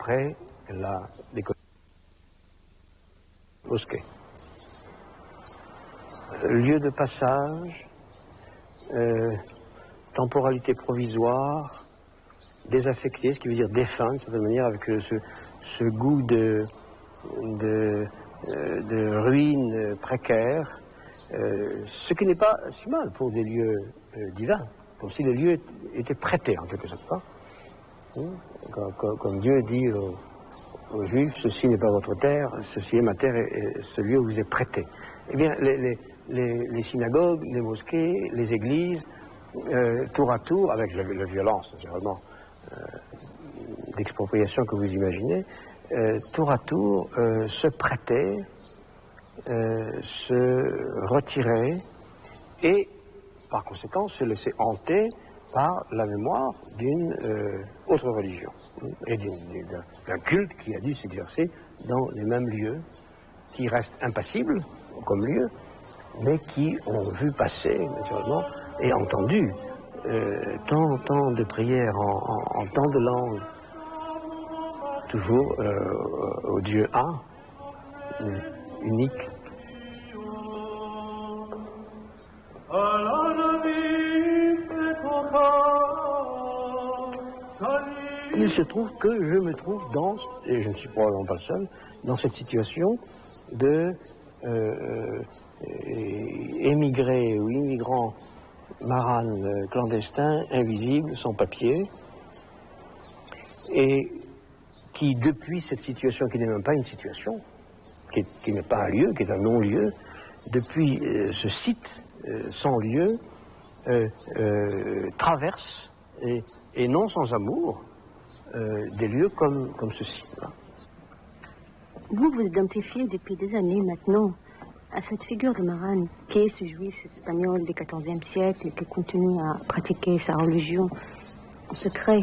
après la mosquée. Lieu de passage, temporalité provisoire, désaffecté, ce qui veut dire défunt, de certaine manière, avec ce goût de ruines précaires, ce qui n'est pas si mal pour des lieux divins, comme si les lieux étaient prêtés en quelque sorte. Comme Dieu dit aux Juifs, ceci n'est pas votre terre, ceci est ma terre et ce lieu vous est prêté. Eh bien, les synagogues, les mosquées, les églises, tour à tour, avec la violence, naturellement, d'expropriation que vous imaginez, tour à tour, se prêtaient, se retiraient et, par conséquent, se laissaient hanter par la mémoire d'une autre religion et d'un culte qui a dû s'exercer dans les mêmes lieux, qui restent impassibles comme lieu, mais qui ont vu passer, naturellement, et entendu tant de prières en tant de langues, toujours au Dieu un, unique. Il se trouve que je me trouve dans, et je ne suis probablement pas le seul, dans cette situation de émigrés ou immigrants maranes clandestins, invisibles, sans papier, et qui, depuis cette situation qui n'est même pas une situation, qui n'est pas un lieu, qui est un non-lieu, depuis ce site sans lieu, traverse, et non sans amour, des lieux comme ceci. Vous identifiez depuis des années maintenant à cette figure de Maran, qui est ce juif espagnol du XIVe siècle, qui continue à pratiquer sa religion en secret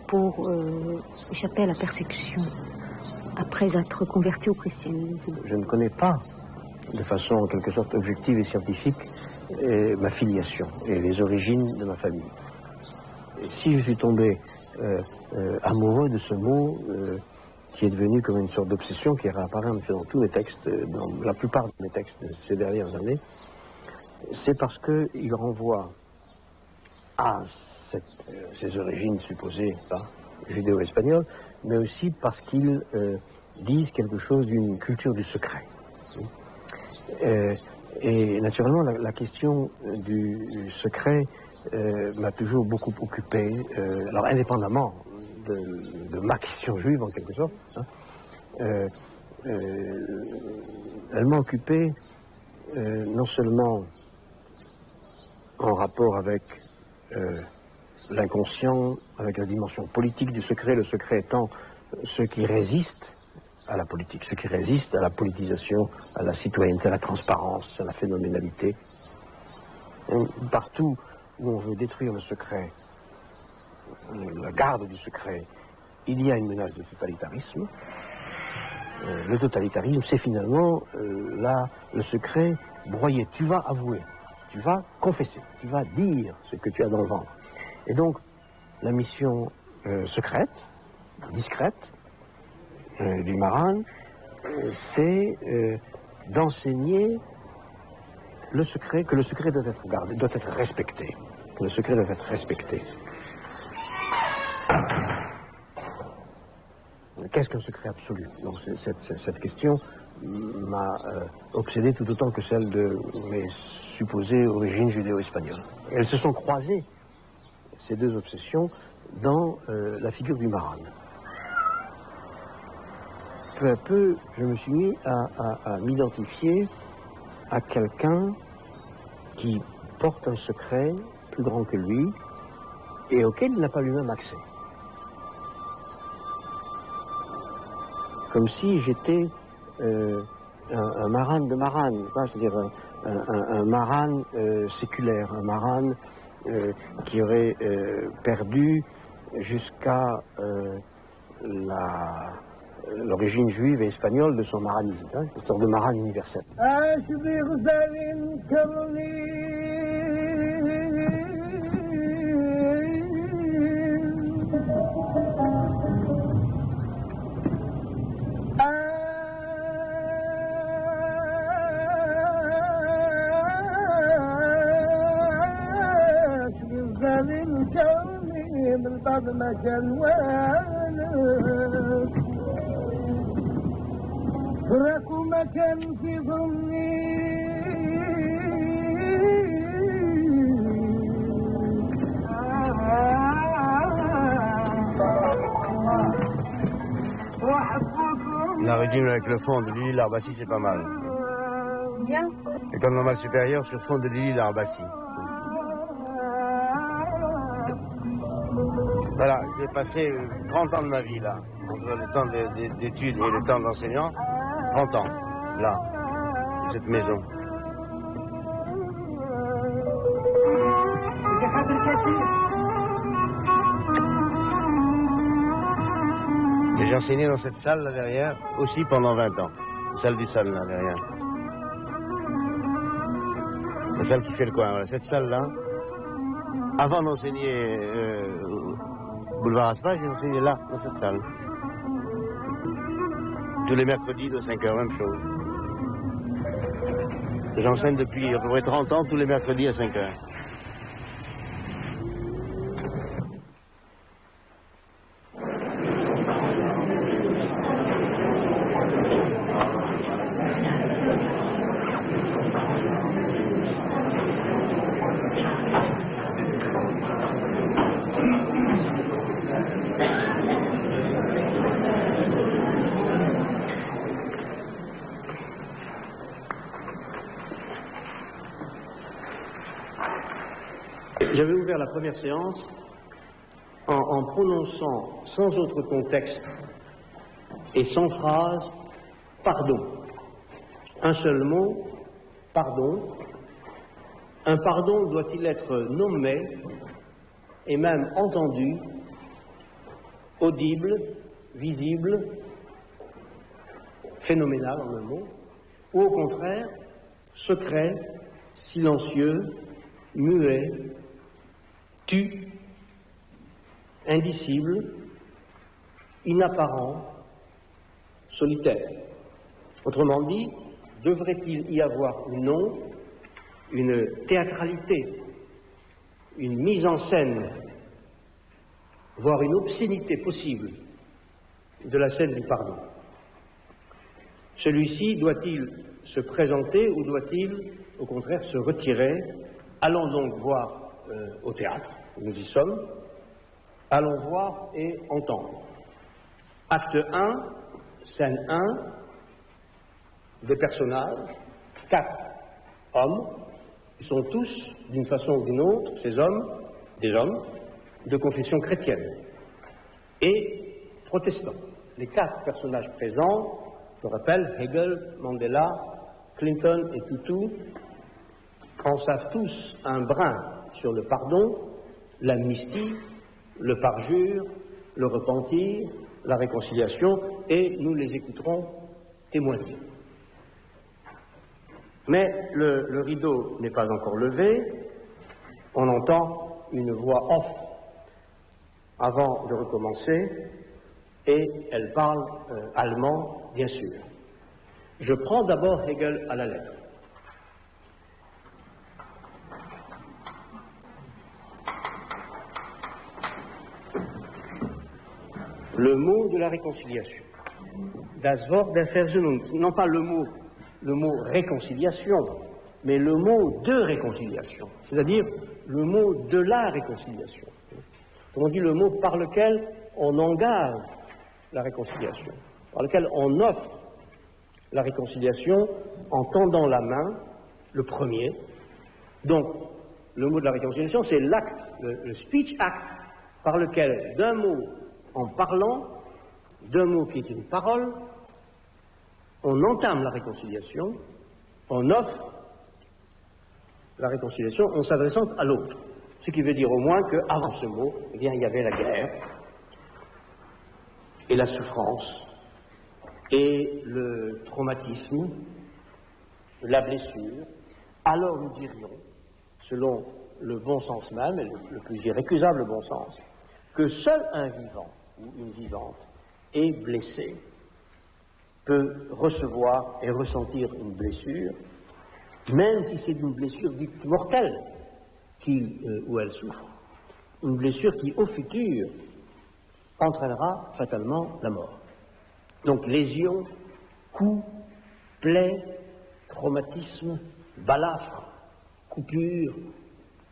pour échapper à la persécution, après être converti au christianisme. Je ne connais pas, de façon en quelque sorte objective et scientifique, ma filiation et les origines de ma famille. Et si je suis tombé amoureux de ce mot, qui est devenu comme une sorte d'obsession qui réapparaît en fait dans tous mes textes, dans la plupart de mes textes de ces dernières années, c'est parce qu'il renvoie à ces origines supposées judéo-espagnoles, mais aussi parce qu'ils disent quelque chose d'une culture du secret. Et naturellement, la question du secret m'a toujours beaucoup occupé, alors indépendamment de ma question juive en quelque sorte, elle m'a occupé non seulement en rapport avec l'inconscient, avec la dimension politique du secret, le secret étant ce qui résiste à la politique, ce qui résiste à la politisation, à la citoyenneté, à la transparence, à la phénoménalité. Partout où on veut détruire le secret, la garde du secret, il y a une menace de totalitarisme. Le totalitarisme, c'est finalement là le secret broyé. Tu vas avouer, tu vas confesser, tu vas dire ce que tu as dans le ventre. Et donc, la mission secrète, discrète, du Maran, c'est d'enseigner le secret, que le secret doit être gardé, doit être respecté. Que le secret doit être respecté. Qu'est-ce qu'un secret absolu? Donc cette question m'a obsédé tout autant que celle de mes supposées origines judéo-espagnoles. Elles se sont croisées, ces deux obsessions, dans la figure du Maran. Peu à peu, je me suis mis à m'identifier à quelqu'un qui porte un secret plus grand que lui et auquel il n'a pas lui-même accès. Comme si j'étais un Maran de Maran, c'est-à-dire un Maran séculaire, un Maran qui aurait perdu jusqu'à l'origine juive et espagnole de son maranisme, une sorte de Maran universel. صدمك الوالد تركوا مكان في ظني La régime avec le fond de Lili Larbassi, c'est pas mal. Bien. École normale supérieure sur fond de Lili Larbassi. Voilà, j'ai passé 30 ans de ma vie là, entre le temps d'études et le temps d'enseignant. 30 ans, là, dans cette maison. Et j'ai enseigné dans cette salle là derrière aussi pendant 20 ans. La salle du sol là derrière. La salle qui fait le coin, voilà. Cette salle là. Avant d'enseigner boulevard Aspa, j'ai enseigné là, dans cette salle. Tous les mercredis de 5h, même chose. J'enseigne depuis à peu près 30 ans, tous les mercredis à 5h. J'avais ouvert la première séance en prononçant sans autre contexte et sans phrase « pardon ». Un seul mot, pardon. Un pardon doit-il être nommé et même entendu, audible, visible, phénoménal en un mot, ou au contraire, secret, silencieux, muet, tu, indicible, inapparent, solitaire. Autrement dit, devrait-il y avoir ou non une théâtralité, une mise en scène, voire une obscénité possible de la scène du pardon? Celui-ci doit-il se présenter ou doit-il, au contraire, se retirer? Allons donc voir au théâtre, nous y sommes, allons voir et entendre. Acte 1, scène 1, des personnages, 4 hommes, ils sont tous, d'une façon ou d'une autre, ces hommes, des hommes, de confession chrétienne et protestants. Les 4 personnages présents, je rappelle, Hegel, Mandela, Clinton et Tutu, en savent tous un brin sur le pardon, l'amnistie, le parjure, le repentir, la réconciliation, et nous les écouterons témoigner. Mais le rideau n'est pas encore levé, on entend une voix off avant de recommencer, et elle parle allemand, bien sûr. Je prends d'abord Hegel à la lettre. Le mot de la réconciliation, das Wort der Versöhnung, non pas le mot réconciliation, mais le mot de réconciliation, c'est-à-dire le mot de la réconciliation. Comme on dit, le mot par lequel on engage la réconciliation, par lequel on offre la réconciliation en tendant la main, le premier. Donc, le mot de la réconciliation, c'est l'acte, le speech act, par lequel d'un mot, en parlant, d'un mot qui est une parole, on entame la réconciliation, on offre la réconciliation en s'adressant à l'autre. Ce qui veut dire au moins qu'avant ce mot, eh bien, il y avait la guerre, et la souffrance, et le traumatisme, la blessure. Alors nous dirions, selon le bon sens même, et le plus irrécusable bon sens, que seul un vivant ou une vivante est blessé, peut recevoir et ressentir une blessure, même si c'est une blessure dite mortelle où elle souffre, une blessure qui au futur entraînera fatalement la mort. Donc lésion, coup, plaie, traumatisme, balafre, coupure,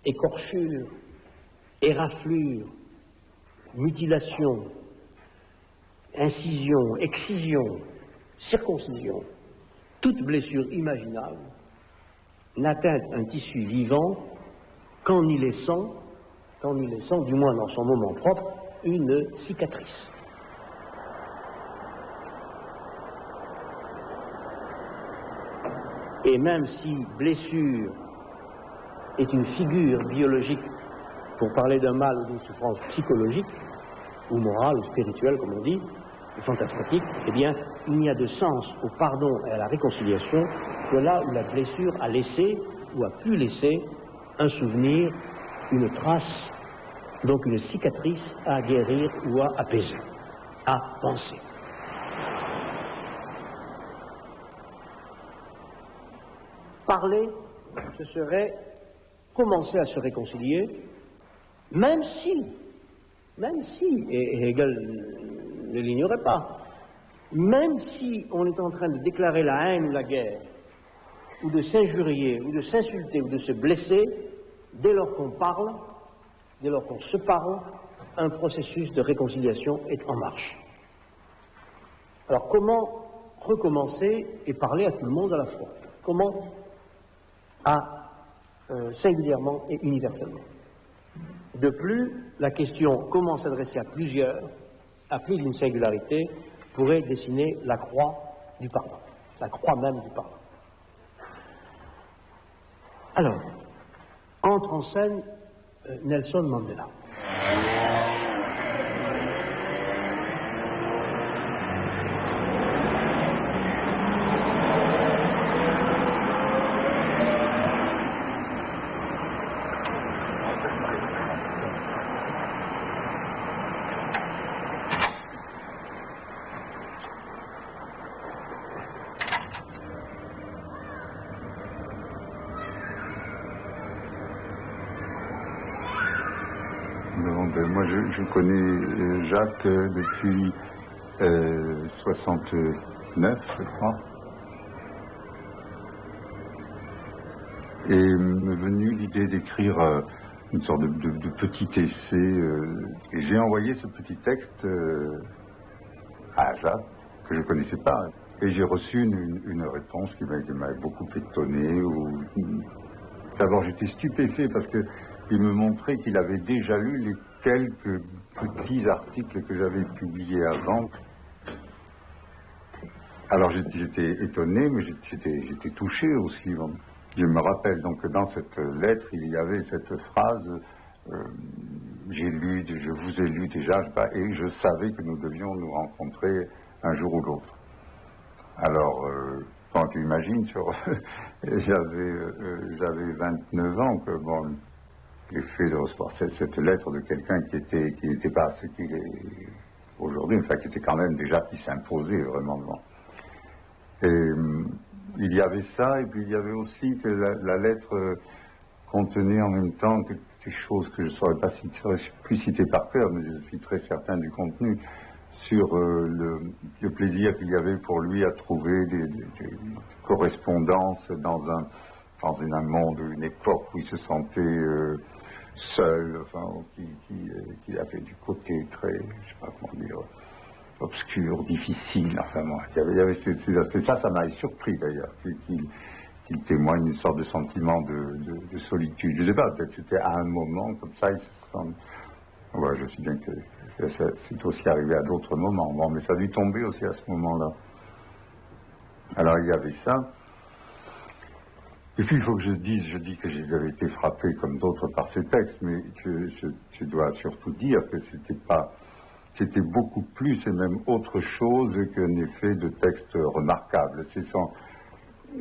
écorchure, éraflure, mutilation, incision, excision, circoncision, toute blessure imaginable n'atteint un tissu vivant qu'en y laissant, du moins dans son moment propre, une cicatrice. Et même si blessure est une figure biologique pour parler d'un mal ou d'une souffrance psychologique, ou morale, ou spirituelle, comme on dit, ou fantasmatique, eh bien, il n'y a de sens au pardon et à la réconciliation que là où la blessure a laissé, ou a pu laisser, un souvenir, une trace, donc une cicatrice à guérir ou à apaiser, à penser. Parler, ce serait commencer à se réconcilier, même si, et Hegel ne l'ignorait pas, même si on est en train de déclarer la haine ou la guerre, ou de s'injurier, ou de s'insulter, ou de se blesser, dès lors qu'on parle, dès lors qu'on se parle, un processus de réconciliation est en marche. Alors comment recommencer et parler à tout le monde à la fois? Comment singulièrement et universellement. De plus, la question comment s'adresser à plusieurs, à plus d'une singularité, pourrait dessiner la croix du pardon, la croix même du pardon. Alors, entre en scène Nelson Mandela. Moi, je connais Jacques depuis 69, je crois. Et m'est venue l'idée d'écrire une sorte de petit essai. Et j'ai envoyé ce petit texte à Jacques, que je ne connaissais pas. Et j'ai reçu une réponse qui m'a beaucoup étonné. D'abord, j'étais stupéfait parce qu'il me montrait qu'il avait déjà lu les quelques petits articles que j'avais publiés avant. Alors j'étais étonné, mais j'étais touché aussi. Je me rappelle donc que dans cette lettre, il y avait cette phrase je vous ai lu déjà, et je savais que nous devions nous rencontrer un jour ou l'autre. Alors, quand tu imagines, j'avais 29 ans, que bon, l'effet de recevoir cette lettre de quelqu'un qui était pas ce qu'il est aujourd'hui, enfin qui était quand même déjà, qui s'imposait vraiment. Bon. Et il y avait ça, et puis il y avait aussi que la lettre contenait en même temps des choses que je ne saurais pas plus citer par cœur, mais je suis très certain du contenu, sur le plaisir qu'il y avait pour lui à trouver des correspondances dans un monde, une époque où il se sentait seul, enfin, qui avait du côté très, je ne sais pas comment dire, obscur, difficile, enfin moi, il y avait ces aspects. Ça m'avait surpris d'ailleurs, qu'il témoigne une sorte de sentiment de solitude. Je ne sais pas, peut-être c'était à un moment comme ça, il se sent... Ouais, je sais bien que c'est aussi arrivé à d'autres moments, bon, mais ça a dû tomber aussi à ce moment-là. Alors il y avait ça. Et puis il faut que je dis que j'avais été frappé comme d'autres par ces textes, mais que je dois surtout dire que c'était beaucoup plus et même autre chose qu'un effet de texte remarquable.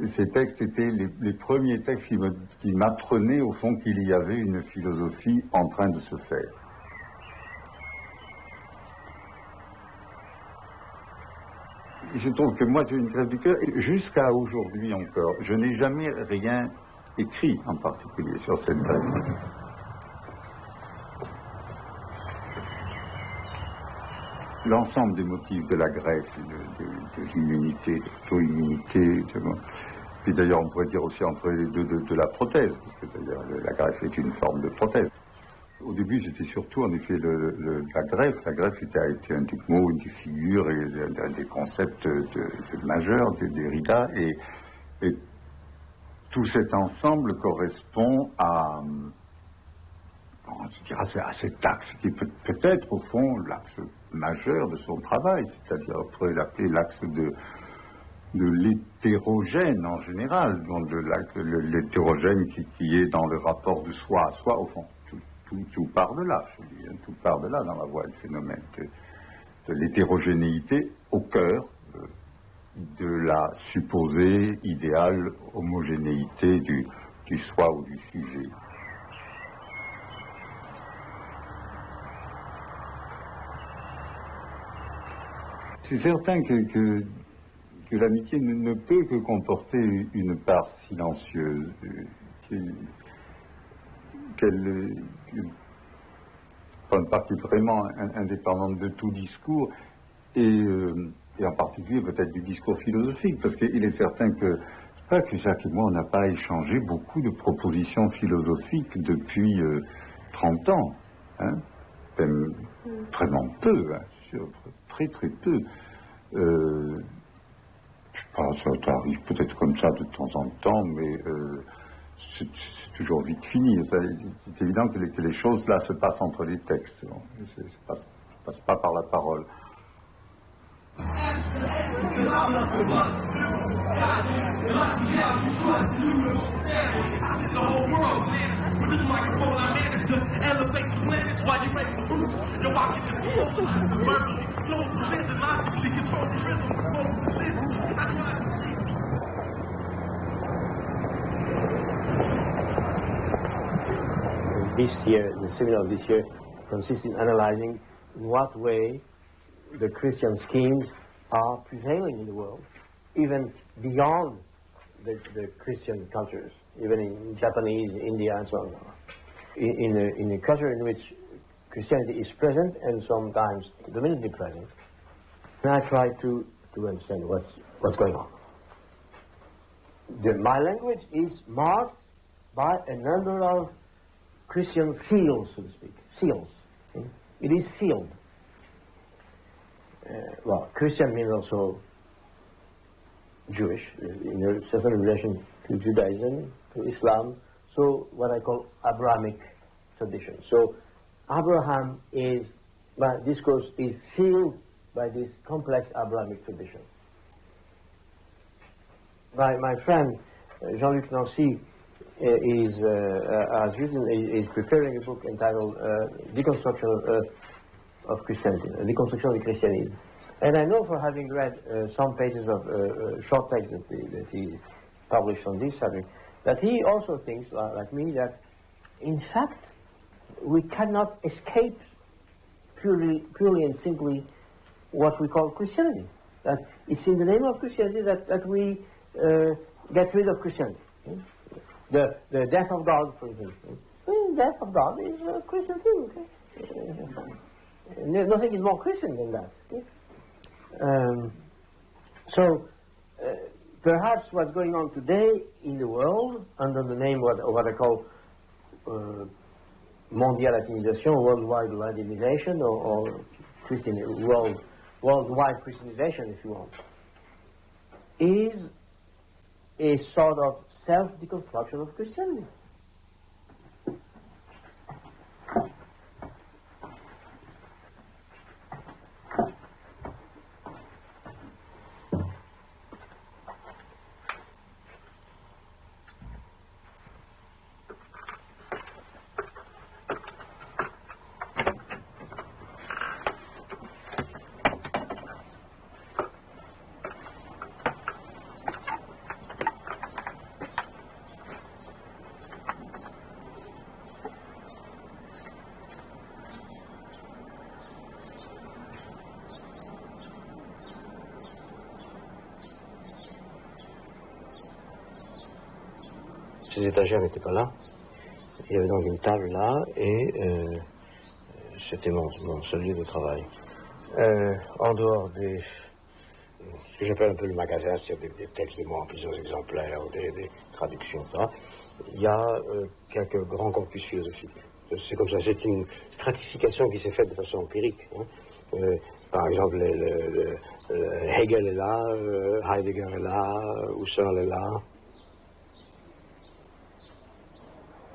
Ces textes étaient les premiers textes qui m'apprenaient au fond qu'il y avait une philosophie en train de se faire. Je trouve que moi j'ai une grève du cœur, et jusqu'à aujourd'hui encore, je n'ai jamais rien écrit en particulier sur cette grève. l'ensemble des motifs de la greffe, de l'immunité, de l'auto-immunité, puis d'ailleurs on pourrait dire aussi entre les deux de la prothèse, parce que d'ailleurs la greffe est une forme de prothèse. Au début, c'était surtout en effet la greffe. La greffe a été un des mots, une des figures et un des concepts majeurs de Derrida, et tout cet ensemble correspond à cet axe qui est peut-être au fond l'axe majeur de son travail, c'est-à-dire on pourrait l'appeler l'axe de l'hétérogène en général, donc de l'hétérogène qui est dans le rapport de soi à soi, au fond. Tout part de là, je dis, tout part de là dans la voie du phénomène, de l'hétérogénéité au cœur de la supposée idéale homogénéité du soi ou du sujet. C'est certain que l'amitié ne peut que comporter une part silencieuse, qu'elle une partie vraiment indépendante de tout discours, et en particulier peut-être du discours philosophique, parce qu'il est certain que Jacques et moi, on n'a pas échangé beaucoup de propositions philosophiques depuis 30 ans, hein, même vraiment peu, hein, très très peu. Je sais pas, ça arrive peut-être comme ça de temps en temps, mais c'est toujours vite fini. C'est évident que les choses là se passent entre les textes, ça ne passe pas par la parole. This year, the seminar of this year consists in analyzing in what way the Christian schemes are prevailing in the world, even beyond the Christian cultures, even in Japanese, India, and so on. In a culture in which Christianity is present and sometimes dominantly present, and I try to understand what's going on. My language is marked by a number of Christian seals, so to speak. Seals. It is sealed. Well, Christian means also Jewish, in a certain relation to Judaism, to Islam, so what I call Abrahamic tradition. So Abraham is, my discourse is sealed by this complex Abrahamic tradition. My friend Jean-Luc Nancy has written, is preparing a book entitled Deconstruction of Christianity, Deconstruction of Christianism. And I know, for having read some pages of short text that he published on this subject, that he also thinks, like me, that in fact we cannot escape purely and simply what we call Christianity. That it's in the name of Christianity that we get rid of Christianity. The death of God, for example. The death of God is a Christian thing. Okay? Nothing is more Christian than that. So perhaps what's going on today in the world, under the name of what I call mondial latinisation, worldwide Latinization, or worldwide Christianization, if you want, is a sort of self-deconstruction of Christianity. Ces étagères n'étaient pas là. Il y avait donc une table là, et c'était mon seul lieu de travail. en dehors des... ce que j'appelle un peu le magasin, c'est-à-dire des textes de moi en plusieurs exemplaires, des traductions, etc. Il y a quelques grands corpus philosophiques. C'est comme ça, c'est une stratification qui s'est faite de façon empirique. Hein. Par exemple, Hegel est là, Heidegger est là, Husserl est là.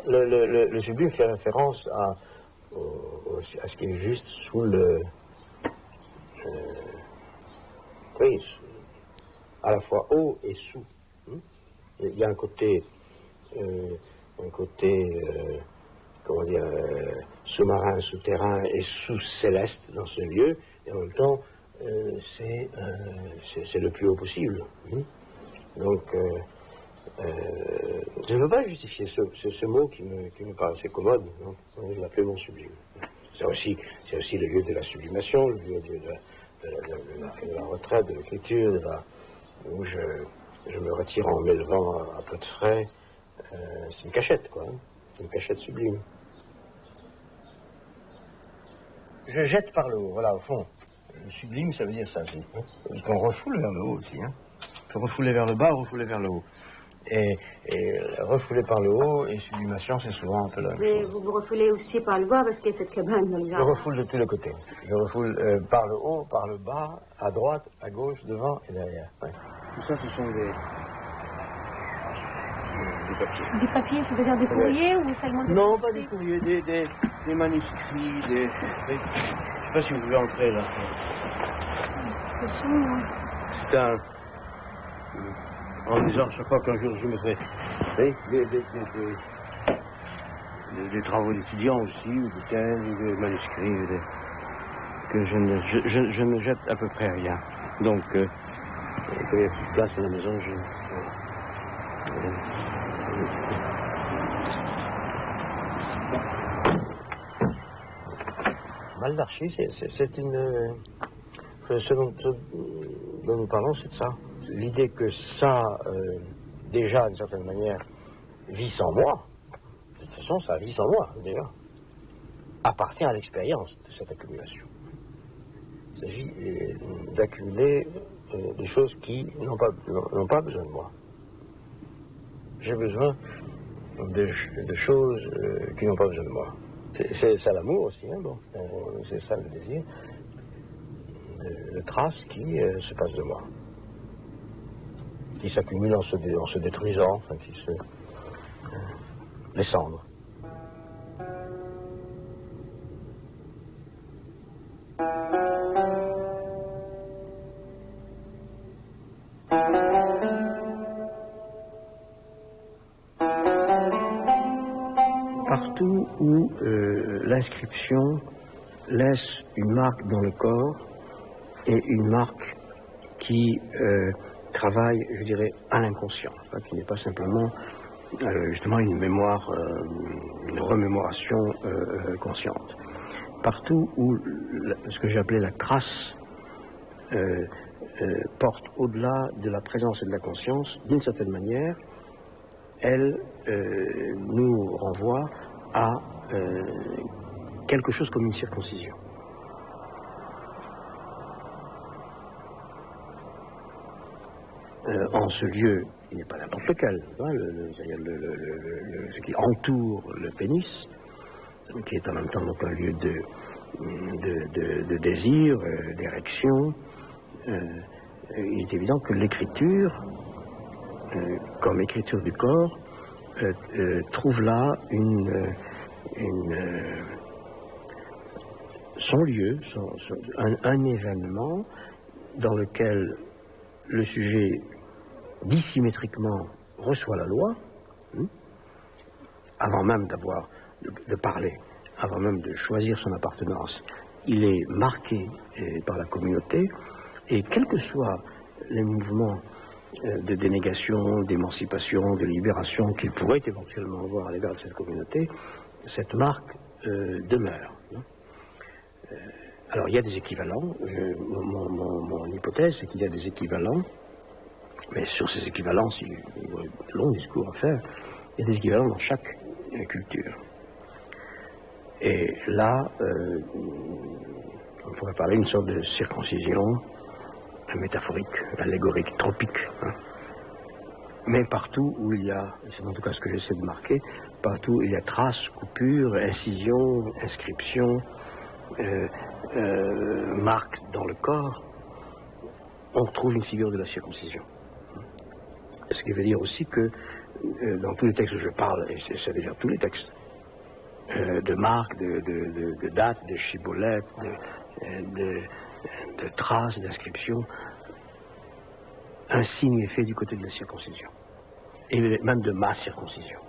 Le sublime fait référence à ce qui est juste sous le... oui, à la fois haut et sous. Il y a un côté comment dire, sous-marin, souterrain et sous-céleste dans ce lieu, et en même temps, c'est le plus haut possible. Donc, je ne veux pas justifier ce mot qui me paraît assez commode, donc je l'appelle mon sublime. C'est aussi le lieu de la sublimation, le lieu de la retraite, de l'écriture, où je me retire en m'élevant à peu de frais. C'est une cachette, quoi. Hein. C'est une cachette sublime. Je jette par le haut, voilà, au fond. Le sublime, ça veut dire ça aussi. Hein. Parce qu'on refoule vers le haut aussi. Hein. On peut refouler vers le bas, refouler vers le haut. Et refouler par le haut et sublimation, c'est souvent un peu la même Mais chose. vous vous refoulez aussi par le bas parce qu'il y a cette cabane dans les Je arbres. refoule de tous les côtés. Je refoule par le haut, par le bas, à droite, à gauche, devant et derrière. Ouais. Tout ça, ce sont des papiers. Des papiers, c'est-à-dire des courriers ou seulement des Non, pas des courriers, des manuscrits, des... Je ne sais pas si vous pouvez entrer là. C'est un... En disant chaque fois qu'un jour je me fais... Des travaux d'étudiants aussi, ou des thèses, ou des manuscrits, que je ne jette à peu près rien. Donc, comme il n'y a plus de place à la maison, Mal d'archi, c'est une... Ce dont nous parlons, c'est de ça. L'idée que ça, déjà, d'une certaine manière, vit sans moi. De toute façon, ça vit sans moi, déjà. Appartient à l'expérience de cette accumulation. Il s'agit d'accumuler des choses qui n'ont pas besoin de moi. J'ai besoin de choses qui n'ont pas besoin de moi. C'est ça l'amour aussi, hein, bon. C'est ça le désir. Le trace qui se passe de moi. Qui s'accumule en se détruisant, enfin, qui se... les cendres. Partout où l'inscription laisse une marque dans le corps et une marque qui travaille, je dirais, à l'inconscient, qui n'est pas simplement justement une mémoire, une remémoration consciente. Partout où ce que j'ai appelé la trace porte au-delà de la présence et de la conscience, d'une certaine manière, elle nous renvoie à quelque chose comme une circoncision. En ce lieu, il n'est pas n'importe lequel, hein, ce qui entoure le pénis, qui est en même temps donc un lieu de désir, d'érection. Il est évident que l'écriture, comme écriture du corps, trouve là son lieu, un événement dans lequel le sujet dissymétriquement reçoit la loi, avant même de parler, avant même de choisir son appartenance. Il est marqué par la communauté, et quels que soient les mouvements de dénégation, d'émancipation, de libération qu'il pourrait éventuellement avoir à l'égard de cette communauté, cette marque demeure. Alors il y a des équivalents, mon hypothèse c'est qu'il y a des équivalents, mais sur ces équivalents, il y a un long discours à faire, il y a des équivalents dans chaque culture. Et là, On pourrait parler d'une sorte de circoncision métaphorique, allégorique, tropique. Hein. Mais partout où il y a, c'est en tout cas ce que j'essaie de marquer, partout où il y a traces, coupures, incisions, inscriptions, marques dans le corps, on retrouve une figure de la circoncision. Ce qui veut dire aussi que dans tous les textes où je parle, et c'est déjà tous les textes, de marques, de dates, de shibboleth, de traces, d'inscriptions, un signe est fait du côté de la circoncision, et même de ma circoncision.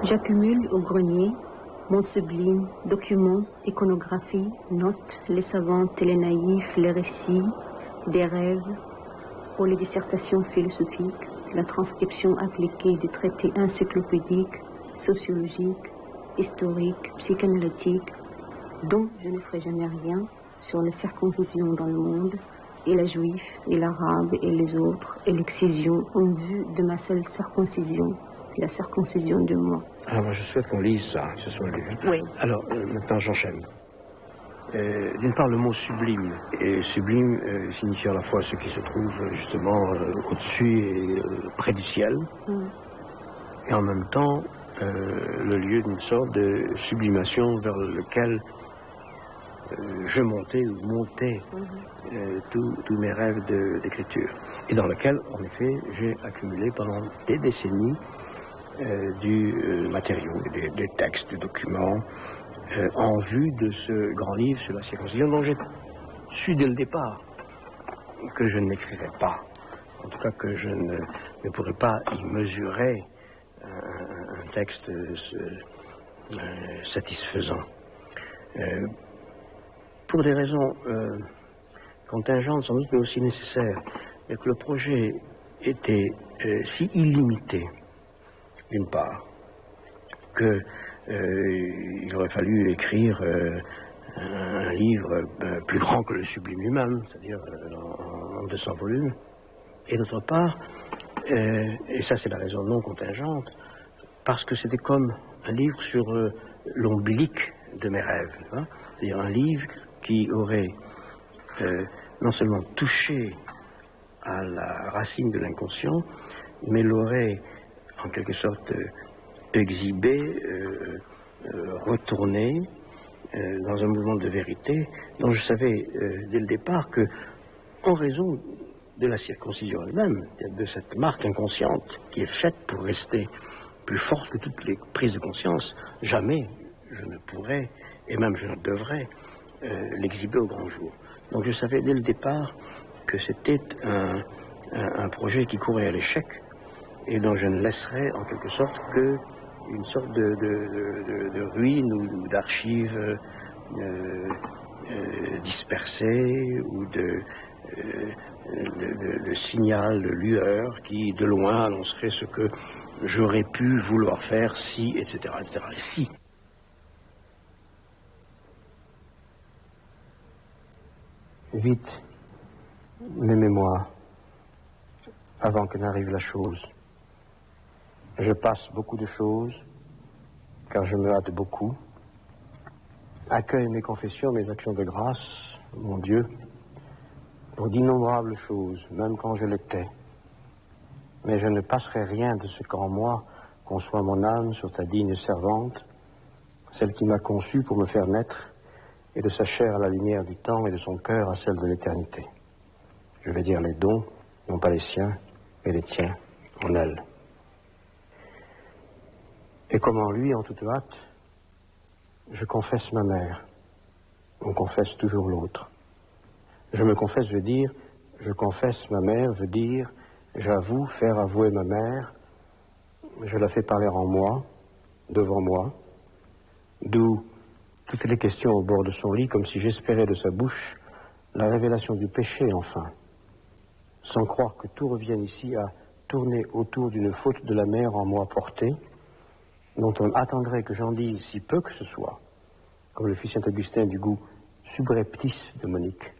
J'accumule au grenier mon sublime document, iconographie, notes, les savantes et les naïfs, les récits, des rêves, pour les dissertations philosophiques, la transcription appliquée des traités encyclopédiques, sociologiques, historiques, psychanalytiques, dont je ne ferai jamais rien sur la circoncision dans le monde, et la juive, et l'arabe, et les autres, et l'excision en vue de ma seule circoncision, la circoncision de moi. Alors moi je souhaite qu'on lise ça, que ce soit lu. Oui. Alors maintenant j'enchaîne. D'une part le mot sublime, et sublime signifie à la fois ce qui se trouve justement au-dessus et près du ciel, et en même temps le lieu d'une sorte de sublimation vers lequel je montais ou montais tous mes rêves d'écriture, et dans lequel en effet j'ai accumulé pendant des décennies du matériau, des textes, des documents, en vue de ce grand livre sur la circoncision dont j'ai su dès le départ que je n'écrirais pas, en tout cas que je ne pourrais pas y mesurer un texte satisfaisant. Pour des raisons contingentes sans doute, mais aussi nécessaires, et que le projet était si illimité, d'une part, qu'il aurait fallu écrire un livre plus grand que le sublime lui-même, c'est-à-dire en 200 volumes, et d'autre part, et ça c'est la raison non contingente, parce que c'était comme un livre sur l'ombilique de mes rêves, hein, c'est-à-dire un livre qui aurait non seulement touché à la racine de l'inconscient, mais l'aurait en quelque sorte exhibé, retourné dans un mouvement de vérité dont je savais dès le départ que, en raison de la circoncision elle-même, de cette marque inconsciente qui est faite pour rester plus forte que toutes les prises de conscience, jamais je ne pourrais, et même je ne devrais, l'exhiber au grand jour. Donc je savais dès le départ que c'était un projet qui courait à l'échec, et dont je ne laisserai en quelque sorte qu'une sorte de ruine ou d'archives dispersées ou de signal, de lueur qui de loin annoncerait ce que j'aurais pu vouloir faire si, etc. etc. Si. Vite, mes mémoires, avant que n'arrive la chose. Je passe beaucoup de choses, car je me hâte beaucoup. Accueille mes confessions, mes actions de grâce, mon Dieu, pour d'innombrables choses, même quand je les tais. Mais je ne passerai rien de ce qu'en moi conçoit mon âme sur ta digne servante, celle qui m'a conçu pour me faire naître, et de sa chair à la lumière du temps et de son cœur à celle de l'éternité. Je vais dire les dons, non pas les siens, mais les tiens, en elle. Et comme en lui, en toute hâte, je confesse ma mère. On confesse toujours l'autre. Je me confesse veut dire, je confesse ma mère veut dire, j'avoue faire avouer ma mère, je la fais parler en moi, devant moi, d'où toutes les questions au bord de son lit, comme si j'espérais de sa bouche la révélation du péché, enfin, sans croire que tout revienne ici à tourner autour d'une faute de la mère en moi portée, dont on attendrait que j'en dise si peu que ce soit, comme le fit Saint Augustin du goût subreptice de Monique,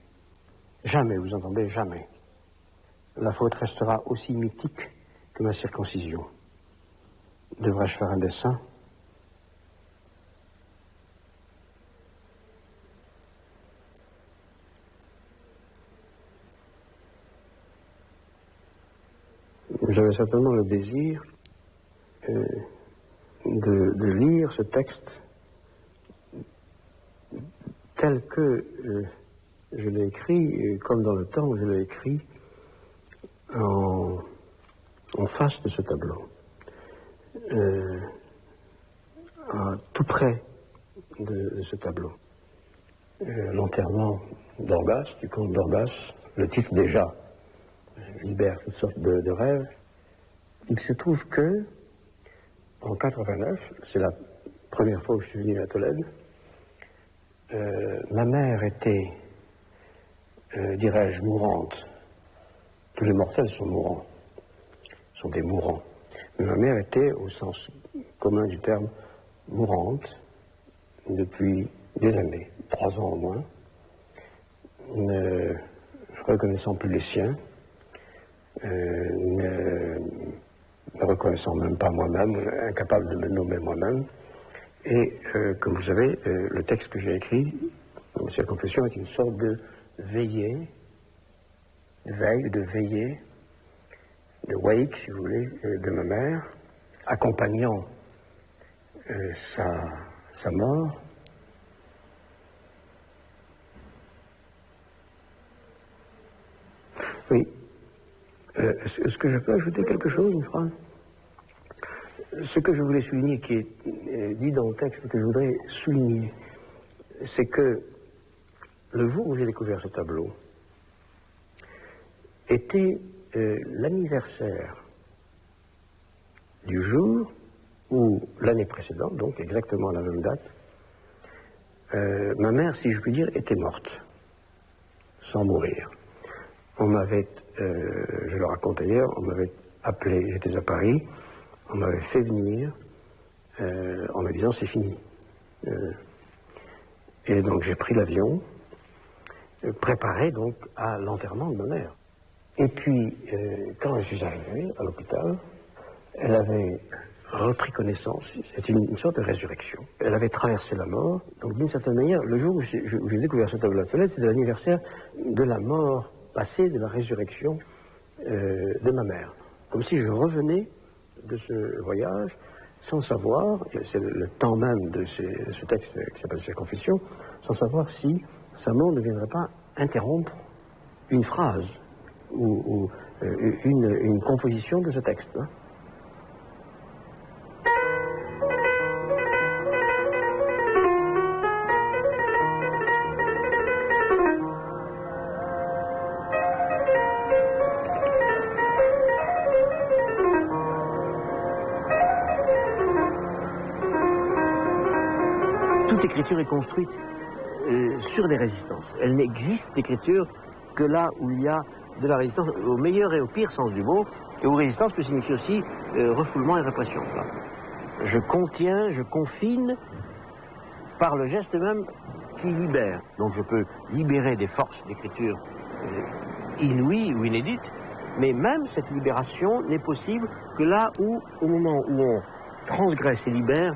Jamais, vous entendez, jamais. La faute restera aussi mythique que ma circoncision. Devrais-je faire un dessin? J'avais certainement le désir de lire ce texte tel que je l'ai écrit, comme dans le temps où je l'ai écrit, en face de ce tableau, tout près de ce tableau. L'enterrement d'Orgas, du comte d'Orgas, le titre déjà libère toutes sortes de rêves. Il se trouve que, en 89, c'est la première fois où je suis venu à Tolède, ma mère était, dirais-je, mourante. Tous les mortels sont mourants, sont des mourants. Mais ma mère était, au sens commun du terme, mourante depuis des années, 3 ans au moins, ne reconnaissant plus les siens, ne reconnaissant même pas moi-même, incapable de me nommer moi-même. Et comme vous savez, le texte que j'ai écrit, cette confession, est une sorte de veillée, de veille, de veillée, de wake, si vous voulez, de ma mère, accompagnant sa mort. Oui. Est-ce que je peux ajouter quelque chose, une phrase? Ce que je voulais souligner, qui est dit dans le texte, que je voudrais souligner, c'est que le jour où j'ai découvert ce tableau était l'anniversaire du jour où, l'année précédente, donc exactement à la même date, ma mère, si je puis dire, était morte, sans mourir. On m'avait, je le raconte ailleurs, on m'avait appelé, j'étais à Paris, on m'avait fait venir en me disant c'est fini. Et donc j'ai pris l'avion, préparé donc à l'enterrement de ma mère. Et puis, quand je suis arrivé à l'hôpital, elle avait repris connaissance, c'était une sorte de résurrection. Elle avait traversé la mort, donc d'une certaine manière, le jour où j'ai découvert ce tableau à Tolède, c'était l'anniversaire de la mort passée, de la résurrection de ma mère. Comme si je revenais de ce voyage sans savoir, et c'est le temps même de ce texte qui s'appelle Ses Confessions, sans savoir si sa mort ne viendrait pas interrompre une phrase ou une composition de ce texte. Hein. Toute écriture est construite sur des résistances. Elle n'existe d'écriture que là où il y a de la résistance, au meilleur et au pire sens du mot, et où résistance peut signifier aussi refoulement et répression. Là. Je contiens, je confine par le geste même qui libère. Donc je peux libérer des forces d'écriture inouïes ou inédites, mais même cette libération n'est possible que là où, au moment où on transgresse et libère,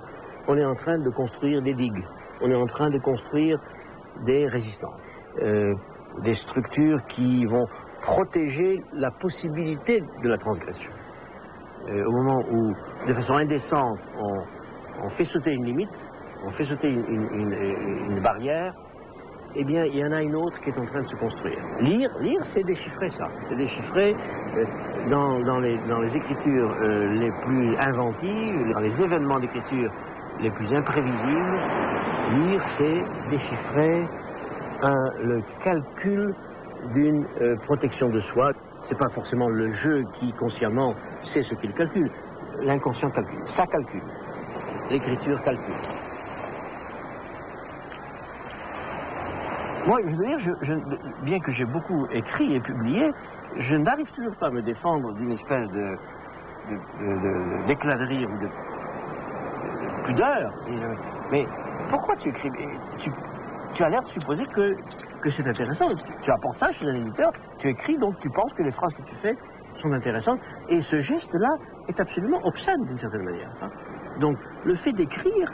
on est en train de construire des digues, on est en train de construire des résistances, des structures qui vont protéger la possibilité de la transgression. Au moment où, de façon indécente, on fait sauter une limite, on fait sauter une barrière, eh bien, il y en a une autre qui est en train de se construire. Lire, c'est déchiffrer ça. C'est déchiffrer dans les écritures les plus inventives, dans les événements d'écriture les plus imprévisibles. Lire, c'est déchiffrer le calcul d'une protection de soi. C'est pas forcément le jeu qui, consciemment, sait ce qu'il calcule. L'inconscient calcule. Ça calcule. L'écriture calcule. Moi, je veux dire, bien que j'ai beaucoup écrit et publié, je n'arrive toujours pas à me défendre d'une espèce d'éclat de rire ou de pudeur. Mais pourquoi tu écris tu as l'air de supposer que c'est intéressant. Tu apportes ça chez un éditeur, tu écris, donc tu penses que les phrases que tu fais sont intéressantes. Et ce geste-là est absolument obscène d'une certaine manière. Hein. Donc le fait d'écrire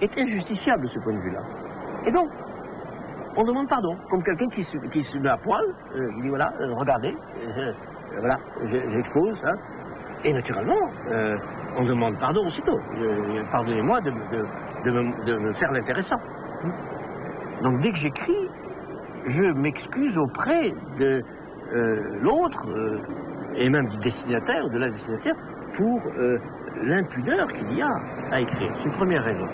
est injusticiable de ce point de vue-là. Et donc, on demande pardon, comme quelqu'un qui se met à poil, il dit voilà, regardez, voilà, j'expose, hein. Et naturellement, on demande pardon aussitôt. Pardonnez-moi de me faire l'intéressant. Donc dès que j'écris, je m'excuse auprès de l'autre, et même du destinataire, de la destinataire, pour l'impudeur qu'il y a à écrire. C'est une première raison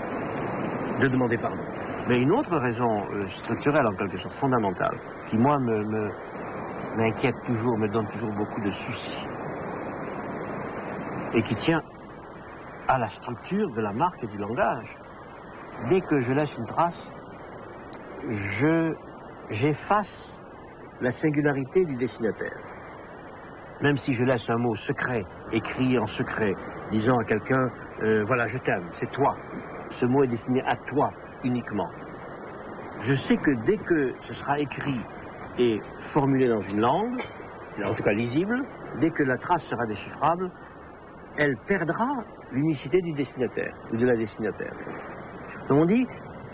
de demander pardon. Mais une autre raison structurelle, en quelque sorte, fondamentale, qui moi m'inquiète toujours, me donne toujours beaucoup de soucis, et qui tient à la structure de la marque et du langage. Dès que je laisse une trace, j'efface la singularité du destinataire. Même si je laisse un mot secret, écrit en secret, disant à quelqu'un, voilà, je t'aime, c'est toi. Ce mot est destiné à toi uniquement. Je sais que dès que ce sera écrit et formulé dans une langue, en tout cas lisible, dès que la trace sera déchiffrable, elle perdra l'unicité du destinataire ou de la destinataire. Donc on dit,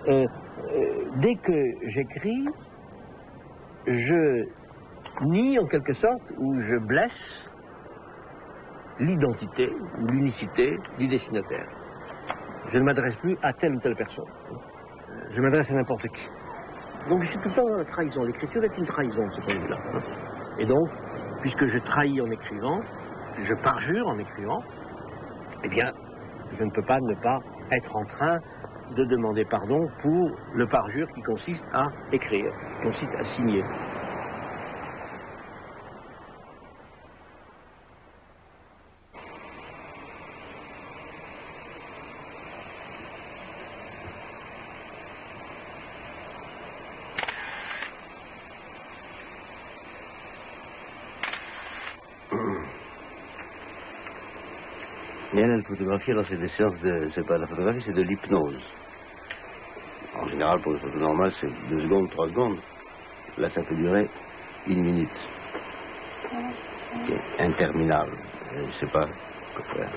dès que j'écris, je nie en quelque sorte ou je blesse l'identité ou l'unicité du destinataire. Je ne m'adresse plus à telle ou telle personne. Je m'adresse à n'importe qui. Donc je suis tout le temps dans la trahison. L'écriture est une trahison de ce point de vue-là. Et donc, puisque je trahis en écrivant, je parjure en écrivant, eh bien, je ne peux pas ne pas être en train de demander pardon pour le parjure qui consiste à écrire, qui consiste à signer. Il y a la photographie, alors c'est des séances de... c'est pas de la photographie, c'est de l'hypnose. En général, pour une photo normale, c'est 2 secondes, 3 secondes. Là, ça peut durer 1 minute. C'est interminable. Je ne sais pas quoi faire.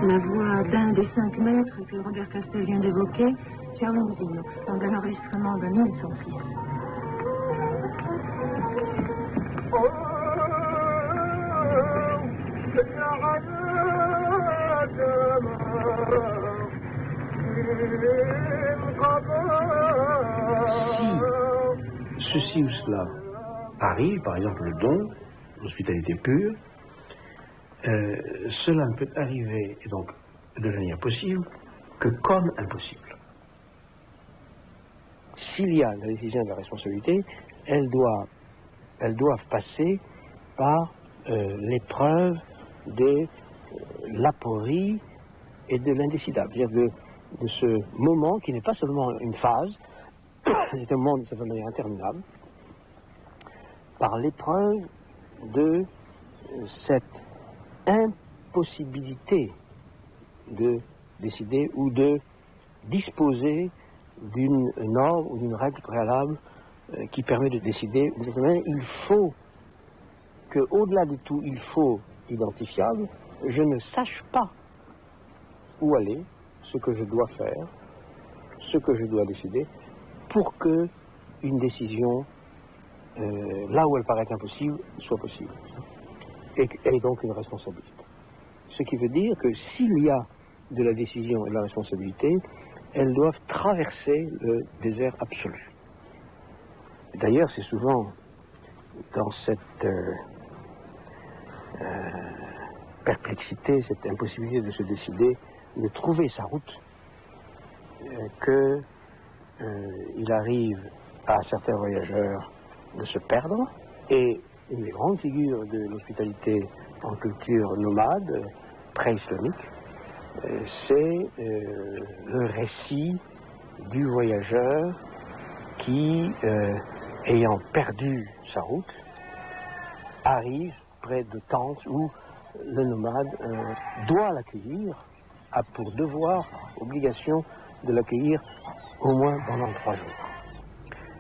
La voix d'un des 5 maîtres que Robert Castel vient d'évoquer, Cherlonzino, dans un enregistrement de 1906. Si ceci ou cela arrive, par exemple le don, l'hospitalité pure, cela ne peut arriver, et donc de manière possible, que comme impossible. S'il y a la décision de la responsabilité, elles doivent passer par l'épreuve de l'aporie et de l'indécidable, c'est-à-dire de ce moment qui n'est pas seulement une phase, c'est un moment de cette manière interminable, par l'épreuve de cette impossibilité de décider ou de disposer d'une norme ou d'une règle préalable qui permet de décider. De cette manière, il faut que, au-delà de tout, il faut identifiable, je ne sache pas où aller, ce que je dois faire, ce que je dois décider, pour que une décision, là où elle paraît impossible, soit possible. Et donc une responsabilité. Ce qui veut dire que s'il y a de la décision et de la responsabilité, elles doivent traverser le désert absolu. D'ailleurs, c'est souvent dans cette perplexité, cette impossibilité de se décider, de trouver sa route, qu'il arrive à certains voyageurs de se perdre. Et une des grandes figures de l'hospitalité en culture nomade, pré-islamique, c'est le récit du voyageur qui, ayant perdu sa route, arrive près de tentes où le nomade doit l'accueillir, a pour devoir, obligation de l'accueillir au moins pendant 3 jours.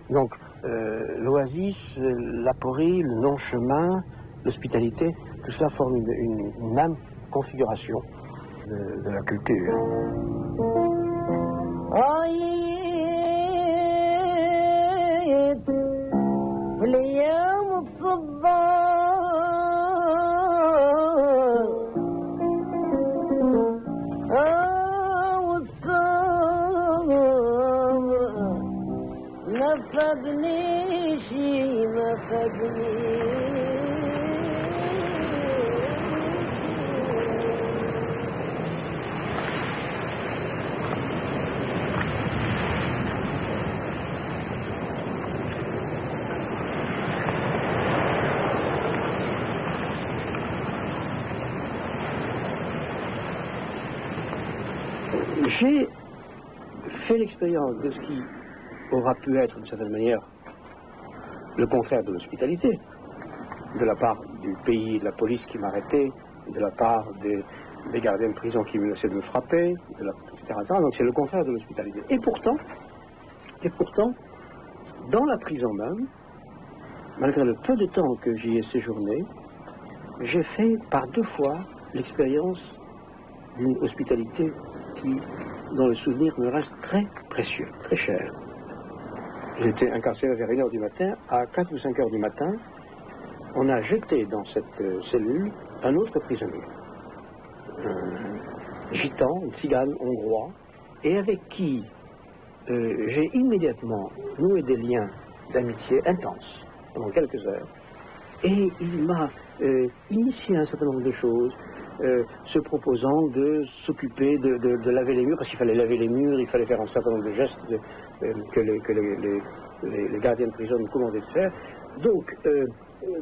Donc l'oasis, l'aporie, le non-chemin, l'hospitalité, tout cela forme une même configuration de la culture. J'ai fait l'expérience de ce qui aura pu être, d'une certaine manière, le contraire de l'hospitalité, de la part du pays et de la police qui m'arrêtait, de la part des gardiens de prison qui menaçaient de me frapper, etc. Donc c'est le contraire de l'hospitalité. Et pourtant, dans la prison même, malgré le peu de temps que j'y ai séjourné, j'ai fait par 2 fois l'expérience d'une hospitalité dont le souvenir me reste très précieux, très cher. J'étais incarcéré vers 1h du matin. À 4 ou 5 heures du matin, on a jeté dans cette cellule un autre prisonnier, un gitan, une cigane hongrois, et avec qui j'ai immédiatement noué des liens d'amitié intenses pendant quelques heures. Et il m'a initié à un certain nombre de choses, se proposant de s'occuper de laver les murs, parce qu'il fallait laver les murs, il fallait faire un certain nombre de gestes que les gardiens de prison nous commandaient de faire. Donc,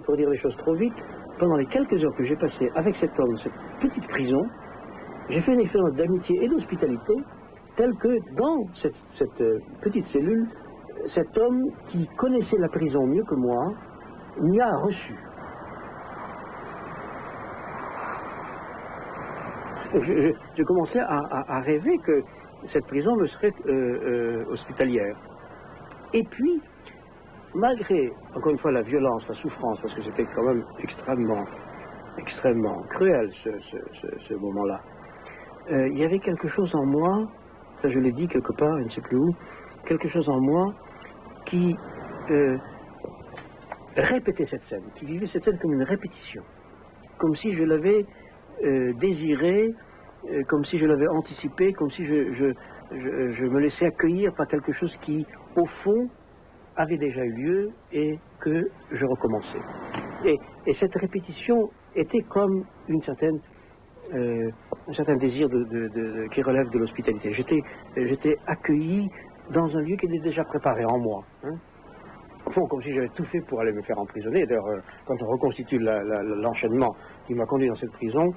pour dire les choses trop vite, pendant les quelques heures que j'ai passées avec cet homme, cette petite prison, j'ai fait une expérience d'amitié et d'hospitalité, telle que dans cette petite cellule, cet homme qui connaissait la prison mieux que moi, m'y a reçu. Je commençais à rêver que cette prison me serait hospitalière. Et puis, malgré, encore une fois, la violence, la souffrance, parce que c'était quand même extrêmement cruel ce moment-là, il y avait quelque chose en moi, ça je l'ai dit quelque part, je ne sais plus où, quelque chose en moi qui répétait cette scène, qui vivait cette scène comme une répétition, comme si je l'avais désiré, comme si je l'avais anticipé, comme si je me laissais accueillir par quelque chose qui, au fond, avait déjà eu lieu et que je recommençais. Et cette répétition était comme un certain désir qui relève de l'hospitalité. J'étais accueilli dans un lieu qui était déjà préparé en moi. Hein. Au fond, comme si j'avais tout fait pour aller me faire emprisonner. D'ailleurs, quand on reconstitue l'enchaînement qui m'a conduit dans cette prison,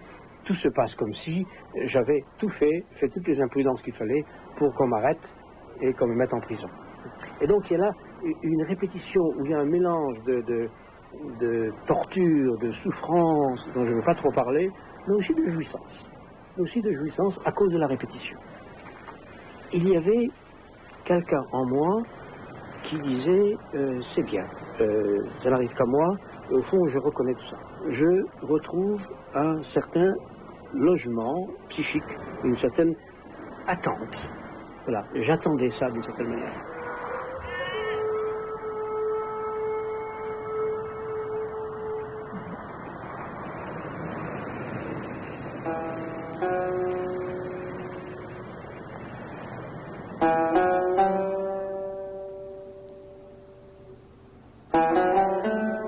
tout se passe comme si j'avais tout fait toutes les imprudences qu'il fallait pour qu'on m'arrête et qu'on me mette en prison. Et donc il y a là une répétition où il y a un mélange de torture, de souffrance, dont je ne veux pas trop parler, mais aussi de jouissance. Aussi de jouissance à cause de la répétition. Il y avait quelqu'un en moi qui disait c'est bien, ça n'arrive qu'à moi, et au fond je reconnais tout ça. Je retrouve un certain logement psychique, une certaine attente. Voilà, j'attendais ça d'une certaine manière.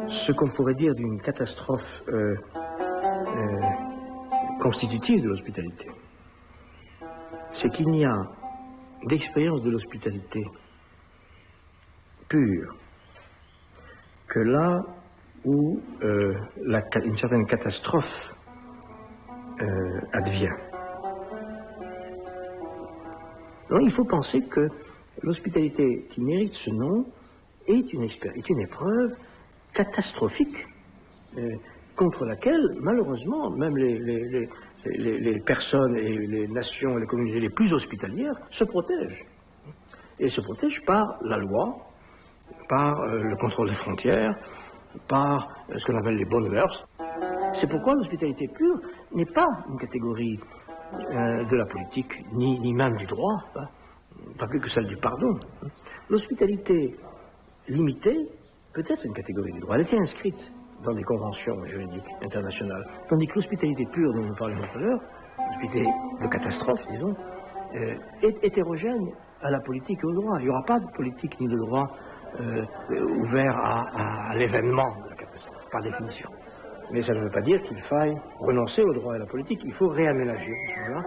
Ce qu'on pourrait dire d'une catastrophe constitutive de l'hospitalité, c'est qu'il n'y a d'expérience de l'hospitalité pure que là où une certaine catastrophe advient. Donc, il faut penser que l'hospitalité qui mérite ce nom est une épreuve catastrophique contre laquelle, malheureusement, même les personnes et les nations et les communautés les plus hospitalières se protègent. Et se protègent par la loi, par le contrôle des frontières, par ce qu'on appelle les bonnes mœurs. C'est pourquoi l'hospitalité pure n'est pas une catégorie de la politique, ni même du droit, hein, pas plus que celle du pardon. L'hospitalité limitée peut être une catégorie du droit. Elle était inscrite dans des conventions juridiques internationales, tandis que l'hospitalité pure dont nous parlions tout à l'heure, l'hospitalité de catastrophe, disons, est hétérogène à la politique et au droit. Il n'y aura pas de politique ni de droit ouvert à l'événement de la catastrophe, par définition. Mais ça ne veut pas dire qu'il faille renoncer au droit et à la politique. Il faut réaménager, voilà,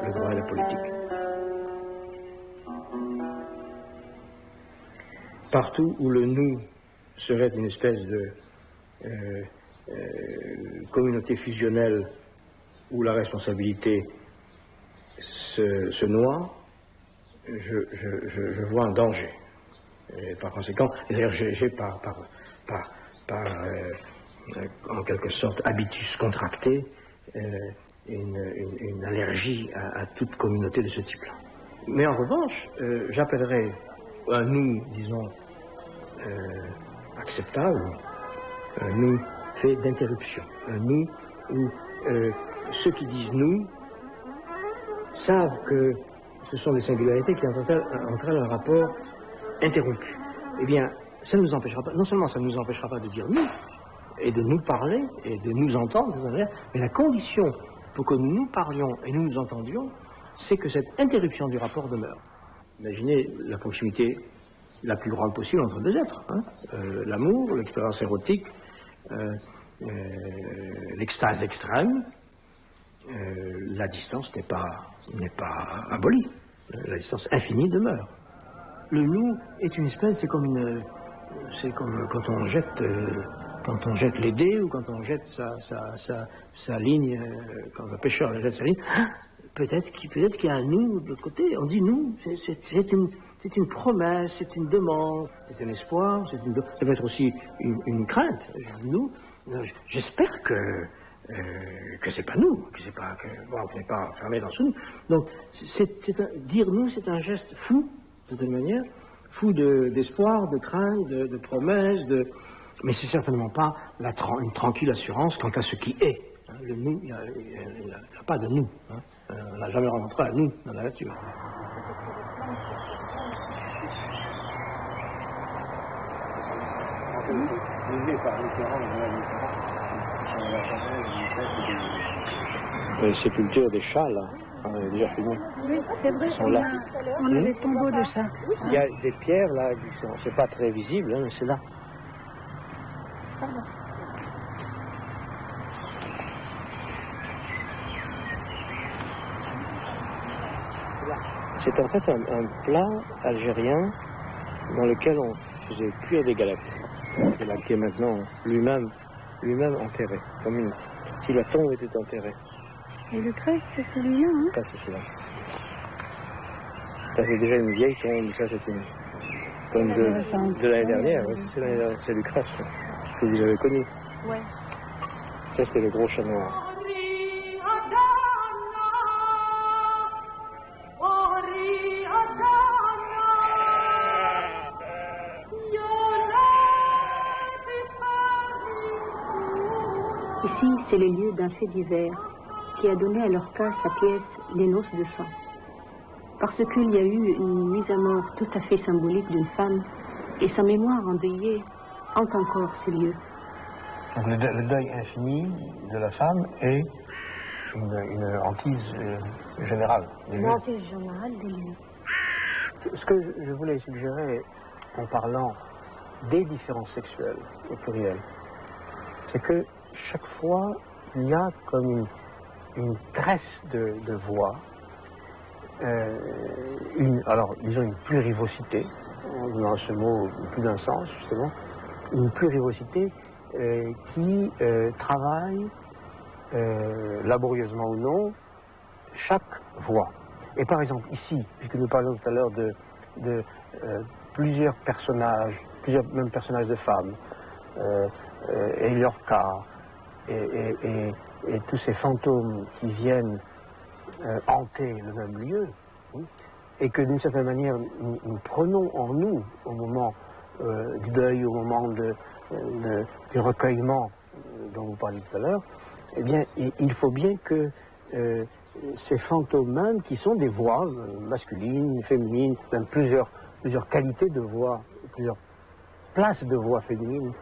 le droit et la politique. Partout où le nous serait une espèce de communauté fusionnelle où la responsabilité se noie, je vois un danger. Et par conséquent, d'ailleurs, j'ai en quelque sorte habitus contracté, une allergie à toute communauté de ce type-là. Mais en revanche, j'appellerais un nous, disons, acceptable, un nous fait d'interruption, un nous où ceux qui disent nous savent que ce sont des singularités qui entraînent un rapport interrompu. Eh bien, ça ne nous empêchera pas, non seulement ça ne nous empêchera pas de dire nous, et de nous parler, et de nous entendre, mais la condition pour que nous nous parlions et nous nous entendions, c'est que cette interruption du rapport demeure. Imaginez la proximité la plus grande possible entre deux êtres, hein. L'amour, l'expérience érotique, l'extase extrême, la distance n'est pas abolie, la distance infinie demeure. Le nous est une espèce, c'est comme quand on jette les dés ou quand on jette sa ligne, quand un pêcheur jette sa ligne, peut-être qu'il y a un nous de l'autre côté. On dit nous, c'est une promesse, c'est une demande, c'est un espoir, ça peut être aussi une crainte. Nous, j'espère que c'est pas nous, qu'on n'est pas fermé dans ce nous. Donc, dire nous, c'est un geste fou, de toute manière, fou d'espoir, de crainte, de promesse, mais c'est certainement pas une tranquille assurance quant à ce qui est. Hein, le nous, il n'y a pas de nous. Hein. On n'a jamais rencontré un nous dans la nature. Les sépultures des chats, là, on avait déjà filmé. Oui, c'est vrai. Ils sont là. On a des tombeaux de chats. Il y a des pierres, là, c'est pas très visible, hein, mais c'est là. C'est en fait un plat algérien dans lequel on faisait cuire des galettes. Et là, qui est maintenant lui-même enterré, comme si la tombe était enterrée. Et le 13, c'est celui-là, hein? Ça, c'est celui-là. Ça, c'est déjà une vieille tombe, ça, c'est une tombe de l'année dernière, oui, c'est l'année dernière, c'est Lucrèce, que vous avez connu. Ouais. Ça, c'était le gros chat noir. Ici, c'est le lieu d'un fait divers qui a donné à Lorca sa pièce Les Noces de sang. Parce qu'il y a eu une mise à mort tout à fait symbolique d'une femme et sa mémoire endeuillée hante encore ce lieu. Donc le deuil infini de la femme est une hantise générale. Une hantise générale des lieux. Ce que je voulais suggérer en parlant des différences sexuelles au pluriel, c'est que chaque fois, il y a comme une tresse de voix, alors disons une plurivocité, en donnant ce mot plus d'un sens justement, une plurivocité qui travaille, laborieusement ou non, chaque voix. Et par exemple ici, puisque nous parlions tout à l'heure de plusieurs personnages, même personnages de femmes, et leur cas, et tous ces fantômes qui viennent hanter le même lieu, et que d'une certaine manière nous prenons en nous au moment du deuil, au moment du recueillement dont vous parliez tout à l'heure, eh bien il faut bien que ces fantômes même, qui sont des voix masculines, féminines, même plusieurs qualités de voix, plusieurs places de voix féminines,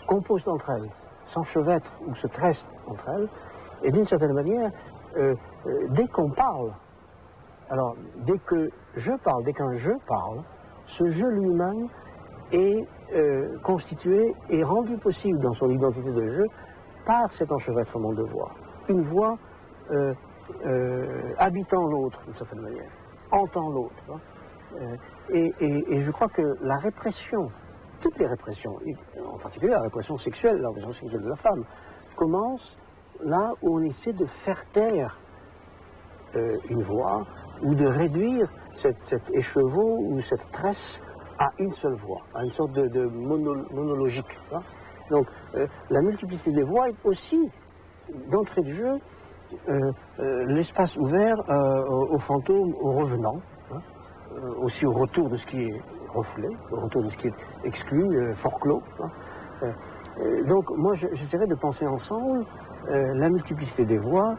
composent entre elles, s'enchevêtrent ou se tressent entre elles, et d'une certaine manière, dès qu'on parle, alors dès que je parle, dès qu'un jeu parle, ce jeu lui-même est constitué et rendu possible dans son identité de jeu par cet enchevêtrement de voix. Une voix habitant l'autre d'une certaine manière, entend l'autre. Et je crois que la répression, toutes les répressions, en particulier la répression sexuelle de la femme, commence là où on essaie de faire taire une voix ou de réduire cet écheveau ou cette tresse à une seule voix, à une sorte de monologique. Donc la multiplicité des voix est aussi, d'entrée de jeu, l'espace ouvert aux fantômes, aux revenants, aussi au retour de ce qui est refoulé, au retour de ce qui est exclu, forclos. Donc moi j'essaierai de penser ensemble la multiplicité des voix,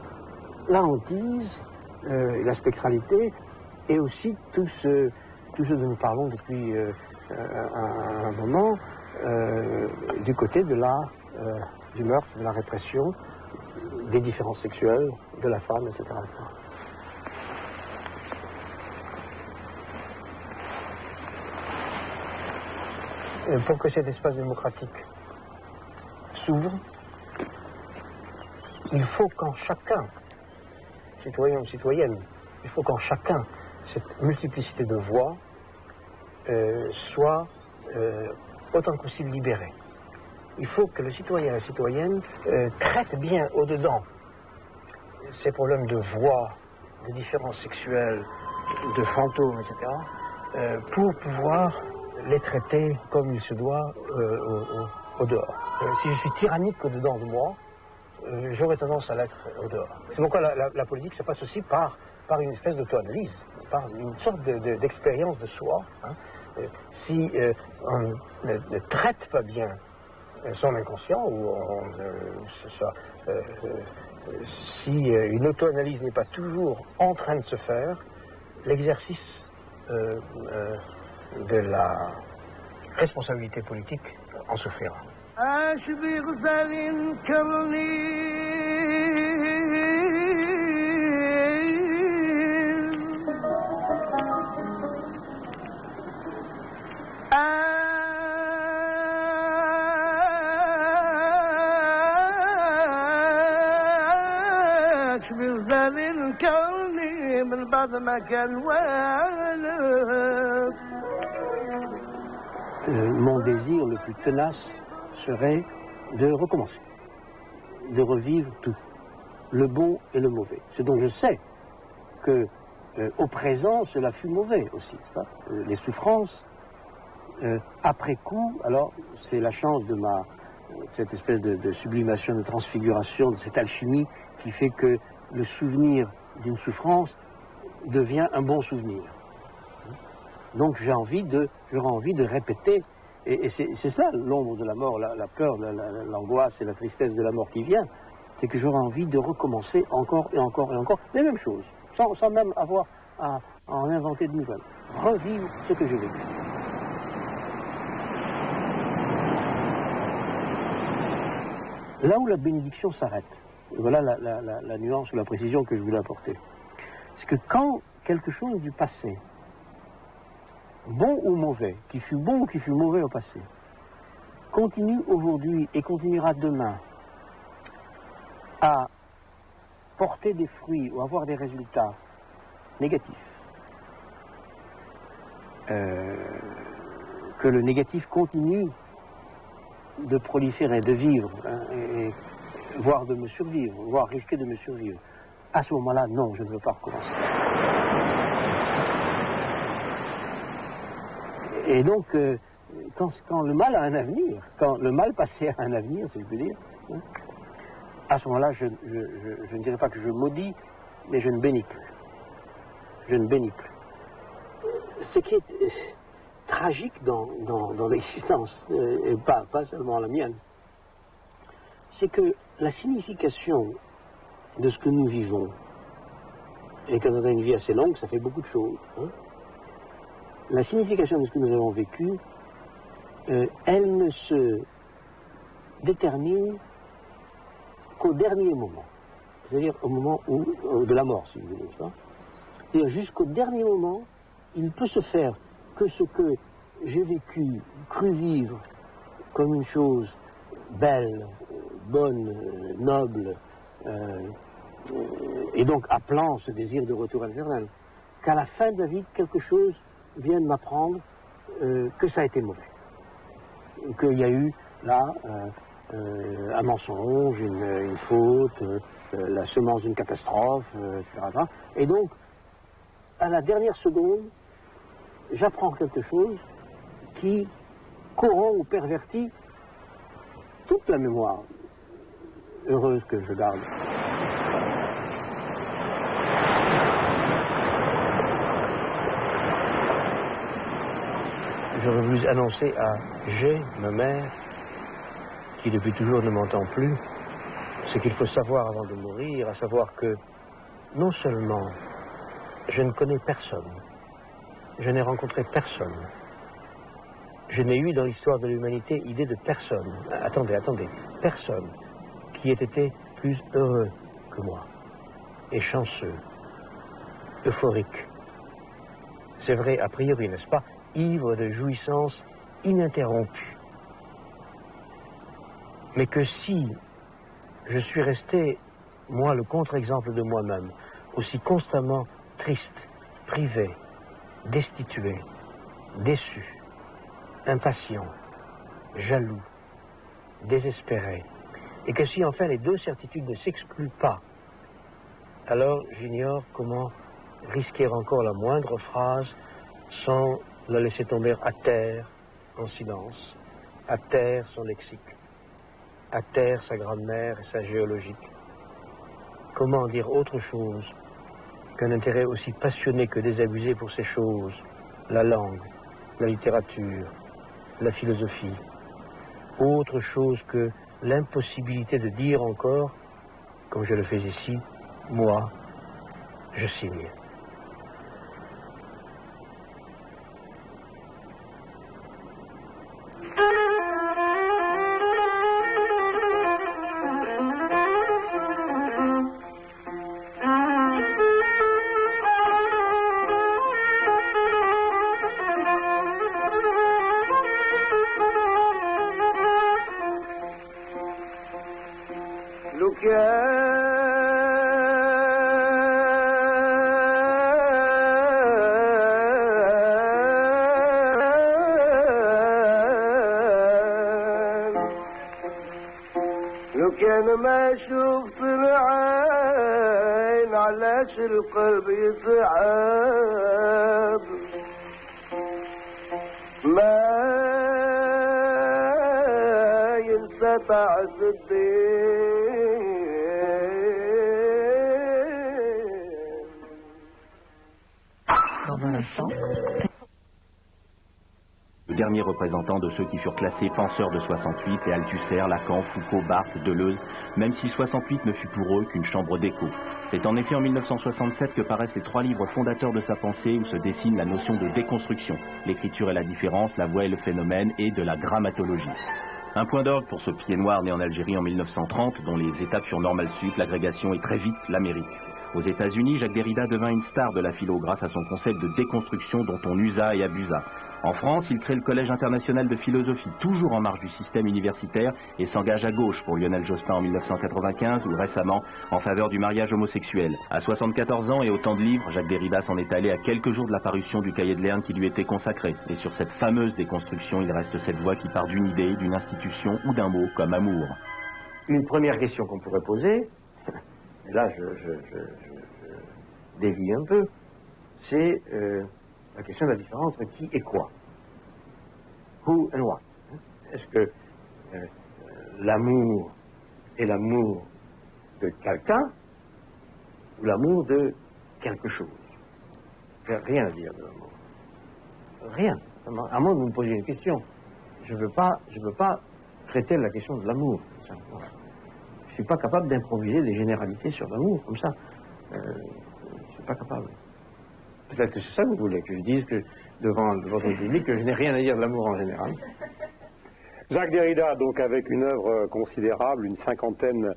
la hantise, la spectralité, et aussi tout ce dont nous parlons depuis un moment, du côté de du meurtre, de la répression, des différences sexuelles, de la femme, etc. Et pour que cet espace démocratique s'ouvre, il faut qu'en chacun, citoyen ou citoyenne, il faut qu'en chacun, cette multiplicité de voix soit autant que possible libérée. Il faut que le citoyen et la citoyenne traitent bien au-dedans ces problèmes de voix, de différences sexuelles, de fantômes, etc., pour pouvoir les traiter comme il se doit au dehors. Si je suis tyrannique au-dedans de moi, j'aurais tendance à l'être au dehors. C'est pourquoi la politique, ça passe aussi par une espèce d'auto-analyse, par une sorte d'expérience de soi. Si on ne traite pas bien son inconscient, ou si une auto-analyse n'est pas toujours en train de se faire, l'exercice de la responsabilité politique en souffrira. Mon désir le plus tenace serait de recommencer, de revivre tout, le bon et le mauvais. Ce dont je sais que au présent cela fut mauvais aussi, les souffrances après coup. Alors c'est la chance de cette espèce de sublimation, de transfiguration, de cette alchimie qui fait que le souvenir d'une souffrance devient un bon souvenir. Donc j'aurais envie de répéter, et c'est cela l'ombre de la mort, la peur, l'angoisse et la tristesse de la mort qui vient, c'est que j'aurais envie de recommencer encore et encore et encore les mêmes choses, sans même avoir à en inventer de nouvelles. Revivre ce que j'ai vécu. Là où la bénédiction s'arrête, et voilà la nuance ou la précision que je voulais apporter, c'est que quand quelque chose du passé, bon ou mauvais, qui fut bon ou qui fut mauvais au passé, continue aujourd'hui et continuera demain à porter des fruits ou avoir des résultats négatifs, que le négatif continue de proliférer, de vivre, voire de me survivre, voire risquer de me survivre, à ce moment-là, non, je ne veux pas recommencer. Et donc, quand le mal a un avenir, quand le mal passé a un avenir, si je peux dire, hein. À ce moment-là, je ne dirais pas que je maudis, mais je ne bénis plus. Je ne bénis plus. Ce qui est tragique dans l'existence, et pas seulement la mienne, c'est que la signification de ce que nous vivons, et quand on a une vie assez longue, ça fait beaucoup de choses, hein, la signification de ce que nous avons vécu, elle ne se détermine qu'au dernier moment, c'est-à-dire au moment de la mort, si vous voulez, c'est-à-dire jusqu'au dernier moment, il ne peut se faire que ce que j'ai vécu, cru vivre comme une chose belle, bonne, noble, et donc appelant ce désir de retour éternel, qu'à la fin de la vie, quelque chose vienne m'apprendre que ça a été mauvais, qu'il y a eu là un mensonge, une faute, la semence d'une catastrophe, etc. Et donc, à la dernière seconde, j'apprends quelque chose qui corrompt ou pervertit toute la mémoire heureuse que je garde. J'aurais voulu annoncer à G, ma mère, qui depuis toujours ne m'entend plus, ce qu'il faut savoir avant de mourir, à savoir que non seulement je ne connais personne, je n'ai rencontré personne, je n'ai eu dans l'histoire de l'humanité idée de personne, attendez, personne qui ait été plus heureux que moi, et chanceux, euphorique. C'est vrai, a priori, n'est-ce pas, ivre de jouissance ininterrompue. Mais que si je suis resté, moi, le contre-exemple de moi-même, aussi constamment triste, privé, destitué, déçu, impatient, jaloux, désespéré, et que si enfin les deux certitudes ne s'excluent pas, alors j'ignore comment risquer encore la moindre phrase sans la laisser tomber à terre en silence, à terre son lexique, à terre sa grammaire et sa géologique. Comment dire autre chose qu'un intérêt aussi passionné que désabusé pour ces choses, la langue, la littérature, la philosophie, autre chose que l'impossibilité de dire encore, comme je le fais ici, moi, je signe. لو كان ما شفت العين علاش القلب يصعب ما ينسى تعز الدين Dans un instant. Le dernier représentant de ceux qui furent classés penseurs de 68, les Althusser, Lacan, Foucault, Barthes, Deleuze, même si 68 ne fut pour eux qu'une chambre d'écho. C'est en effet en 1967 que paraissent les 3 livres fondateurs de sa pensée où se dessine la notion de déconstruction, l'écriture et la différence, la voix et le phénomène et de la grammatologie. Un point d'orgue pour ce pied noir né en Algérie en 1930, dont les étapes furent normales sup, l'agrégation et très vite l'Amérique. Aux États-Unis, Jacques Derrida devint une star de la philo grâce à son concept de déconstruction dont on usa et abusa. En France, il crée le Collège international de philosophie, toujours en marge du système universitaire, et s'engage à gauche pour Lionel Jospin en 1995 ou récemment en faveur du mariage homosexuel. À 74 ans et autant de livres, Jacques Derrida s'en est allé à quelques jours de la parution du cahier de Lerne qui lui était consacré. Et sur cette fameuse déconstruction, il reste cette voix qui part d'une idée, d'une institution ou d'un mot comme amour. Une première question qu'on pourrait poser, et là je dévie un peu, c'est la question de la différence entre qui et quoi. Who and what. Est-ce que l'amour est l'amour de quelqu'un ou l'amour de quelque chose. J'ai rien à dire de l'amour. Rien. À moins que vous me posiez une question. Je ne veux pas traiter la question de l'amour. Je ne suis pas capable d'improviser des généralités sur l'amour, comme ça. Je ne suis pas capable. Peut-être que c'est ça que vous voulez, que je dise que devant votre public que je n'ai rien à dire de l'amour en général. Jacques Derrida, donc avec une œuvre considérable, une cinquantaine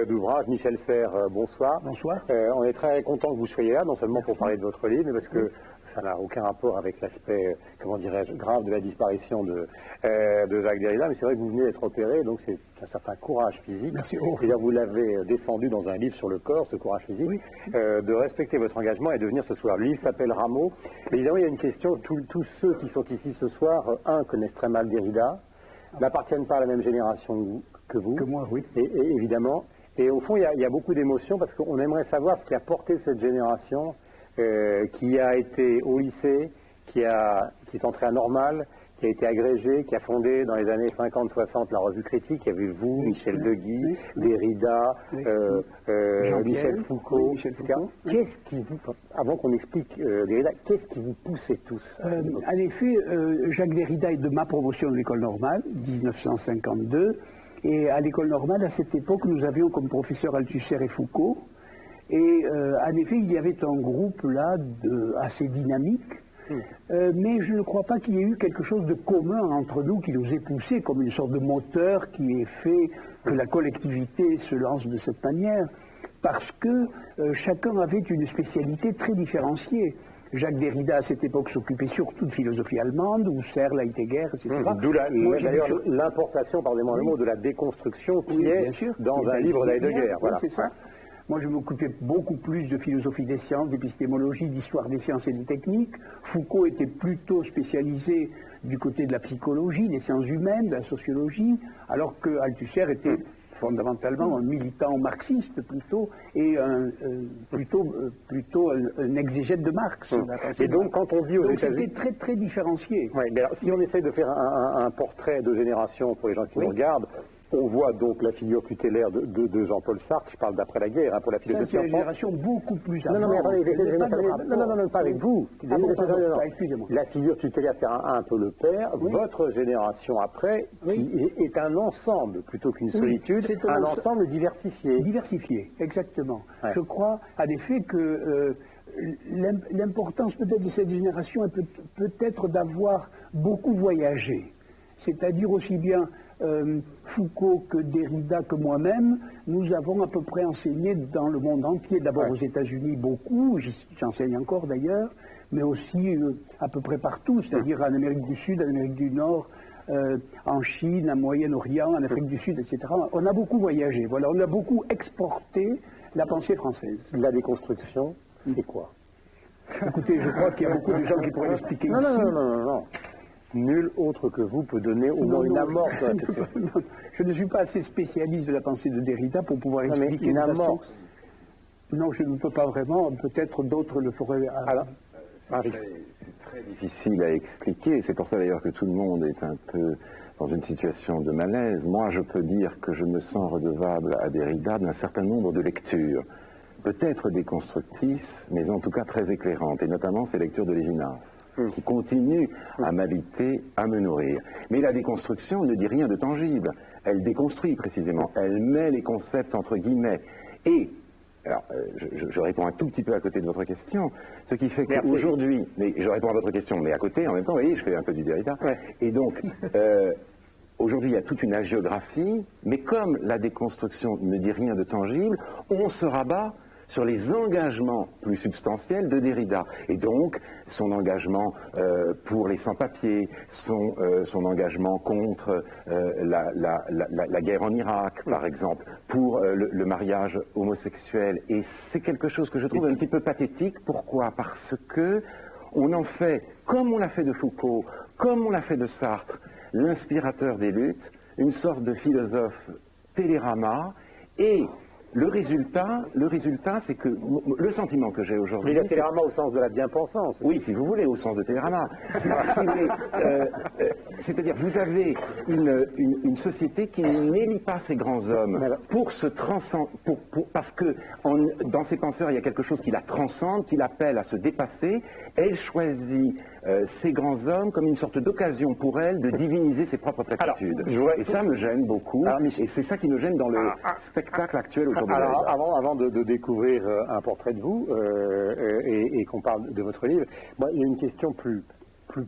d'ouvrages. Michel Serres, bonsoir. Bonsoir. On est très content que vous soyez là, non seulement pour parler de votre livre, mais parce que ça n'a aucun rapport avec l'aspect, comment dirais-je, grave de la disparition de Jacques Derrida, mais c'est vrai que vous venez d'être opéré, donc c'est un certain courage physique. Merci. C'est-à-dire vous l'avez défendu dans un livre sur le corps, ce courage physique, oui. De respecter votre engagement et de venir ce soir. Le livre s'appelle Rameau. Évidemment, il y a une question, tous ceux qui sont ici ce soir, connaissent très mal Derrida, n'appartiennent pas à la même génération que vous. Que moi, oui. Et évidemment. Et au fond, il y a beaucoup d'émotions parce qu'on aimerait savoir ce qui a porté cette génération qui a été au lycée, qui est entrée à Normal, qui a été agrégée, qui a fondé dans les années 50-60 la Revue Critique. Il y avait vous, Michel Deguy, Derrida, Michel Foucault, etc. Qu'est-ce qui vous, avant qu'on explique Derrida, qu'est-ce qui vous poussait tous En effet, Jacques Derrida est de ma promotion de l'école normale, 1952. Et à l'école normale, à cette époque, nous avions comme professeurs Althusser et Foucault. Et en effet, il y avait un groupe là assez dynamique. Mais je ne crois pas qu'il y ait eu quelque chose de commun entre nous qui nous ait poussé comme une sorte de moteur qui ait fait que la collectivité se lance de cette manière. Parce que chacun avait une spécialité très différenciée. Jacques Derrida, à cette époque, s'occupait surtout de philosophie allemande, Husserl, Heidegger, etc. D'où d'ailleurs l'importation, pardonnez-moi le mot, de la déconstruction qui est dans un livre d'Heidegger. Voilà. C'est ça. Moi, je m'occupais beaucoup plus de philosophie des sciences, d'épistémologie, d'histoire des sciences et des techniques. Foucault était plutôt spécialisé du côté de la psychologie, des sciences humaines, de la sociologie, alors que Althusser était fondamentalement un militant marxiste plutôt, et plutôt un exégète de Marx. Et donc quand on dit aux États-Unis... C'était très très différencié. Ouais, mais alors, si on essaie de faire un portrait de génération pour les gens qui nous regardent, on voit donc la figure tutélaire de Jean-Paul Sartre, je parle d'après la guerre, pour la philosophie en France. C'est une génération beaucoup plus avant. Non, mais attendez, non, pas avec vous. Excusez-moi. La figure tutélaire, c'est un peu le père. Votre génération après, qui est un ensemble, plutôt qu'une solitude, c'est un ensemble diversifié. Diversifié, exactement. Ouais. Je crois, en effet, que l'importance peut-être de cette génération est peut-être d'avoir beaucoup voyagé. C'est-à-dire aussi bien Foucault que Derrida que moi-même, nous avons à peu près enseigné dans le monde entier, d'abord aux États-Unis beaucoup, j'enseigne encore d'ailleurs, mais aussi à peu près partout, c'est-à-dire en Amérique du Sud, en Amérique du Nord, en Chine, en Moyen-Orient, en Afrique du Sud, etc. On a beaucoup voyagé, voilà, on a beaucoup exporté la pensée française. La déconstruction, c'est quoi? Écoutez, je crois qu'il y a beaucoup de gens qui pourraient l'expliquer ici. Non. Nul autre que vous peut donner au moins une amorce de la question. Je ne suis pas assez spécialiste de la pensée de Derrida pour pouvoir expliquer une amorce. Non, je ne peux pas vraiment. Peut-être d'autres le feraient. Alors, c'est très difficile à expliquer. C'est pour ça d'ailleurs que tout le monde est un peu dans une situation de malaise. Moi, je peux dire que je me sens redevable à Derrida d'un certain nombre de lectures. Peut-être déconstructrices, mais en tout cas très éclairantes, et notamment ces lectures de Lévinas, qui continuent à m'habiter, à me nourrir. Mais la déconstruction ne dit rien de tangible, elle déconstruit précisément, elle met les concepts entre guillemets, et, alors je réponds un tout petit peu à côté de votre question, ce qui fait qu'aujourd'hui, mais je réponds à votre question, mais à côté en même temps, vous voyez, je fais un peu du Derrida, et donc... Aujourd'hui, il y a toute une hagiographie, mais comme la déconstruction ne dit rien de tangible, on se rabat sur les engagements plus substantiels de Derrida. Et donc, son engagement pour les sans-papiers, son engagement contre la guerre en Irak, par exemple, pour le mariage homosexuel. Et c'est quelque chose que je trouve un petit peu pathétique. Pourquoi? Parce que on en fait, comme on l'a fait de Foucault, comme on l'a fait de Sartre, l'inspirateur des luttes, une sorte de philosophe télérama, et le résultat, c'est que le sentiment que j'ai aujourd'hui... Mais il y a télérama au sens de la bien-pensance. Oui, si vous voulez, au sens de télérama. C'est-à-dire, vous avez une société qui n'élit pas ces grands hommes pour se transcender, parce que dans ces penseurs, il y a quelque chose qui la transcende, qui l'appelle à se dépasser. Elle choisit ces grands hommes comme une sorte d'occasion pour elle de diviniser ses propres platitudes. Et ça me gêne beaucoup, et c'est ça qui me gêne dans le spectacle actuel autour de Derrida. Avant de découvrir un portrait de vous et qu'on parle de votre livre, moi, il y a une question plus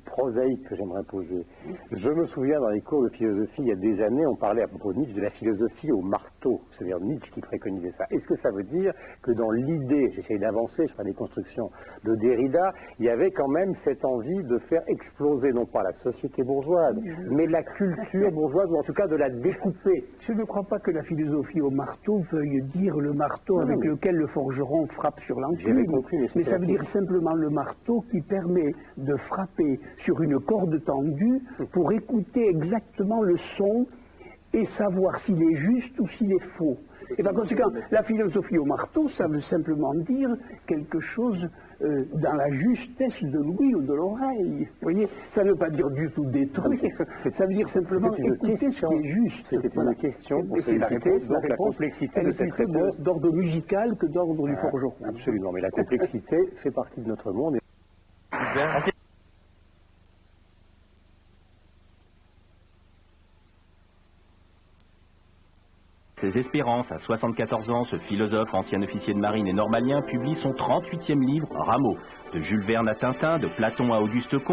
prosaïque que j'aimerais poser. Je me souviens dans les cours de philosophie, il y a des années, on parlait à propos de Nietzsche de la philosophie au marteau, c'est-à-dire Nietzsche qui préconisait ça. Est-ce que ça veut dire que dans l'idée, j'essaie d'avancer sur la déconstruction de Derrida, il y avait quand même cette envie de faire exploser non pas la société bourgeoise, mais la culture bourgeoise, ou en tout cas de la découper? Je ne crois pas que la philosophie au marteau veuille dire le marteau avec lequel le forgeron frappe sur l'enclume, mais ça veut dire simplement le marteau qui permet de frapper sur une corde tendue pour écouter exactement le son et savoir s'il est juste ou s'il est faux. Et par conséquent, la philosophie au marteau, ça veut simplement dire quelque chose dans la justesse de l'ouïe ou de l'oreille. Vous voyez, ça ne veut pas dire du tout détruire, ça veut dire simplement écouter ce qui est juste. C'était une question pour féliciter la complexité de cette réponse. D'ordre musical que d'ordre du forgeron. Absolument, mais la complexité fait partie de notre monde. Ses espérances, à 74 ans, ce philosophe, ancien officier de marine et normalien, publie son 38e livre, Rameau. De Jules Verne à Tintin, de Platon à Auguste Comte.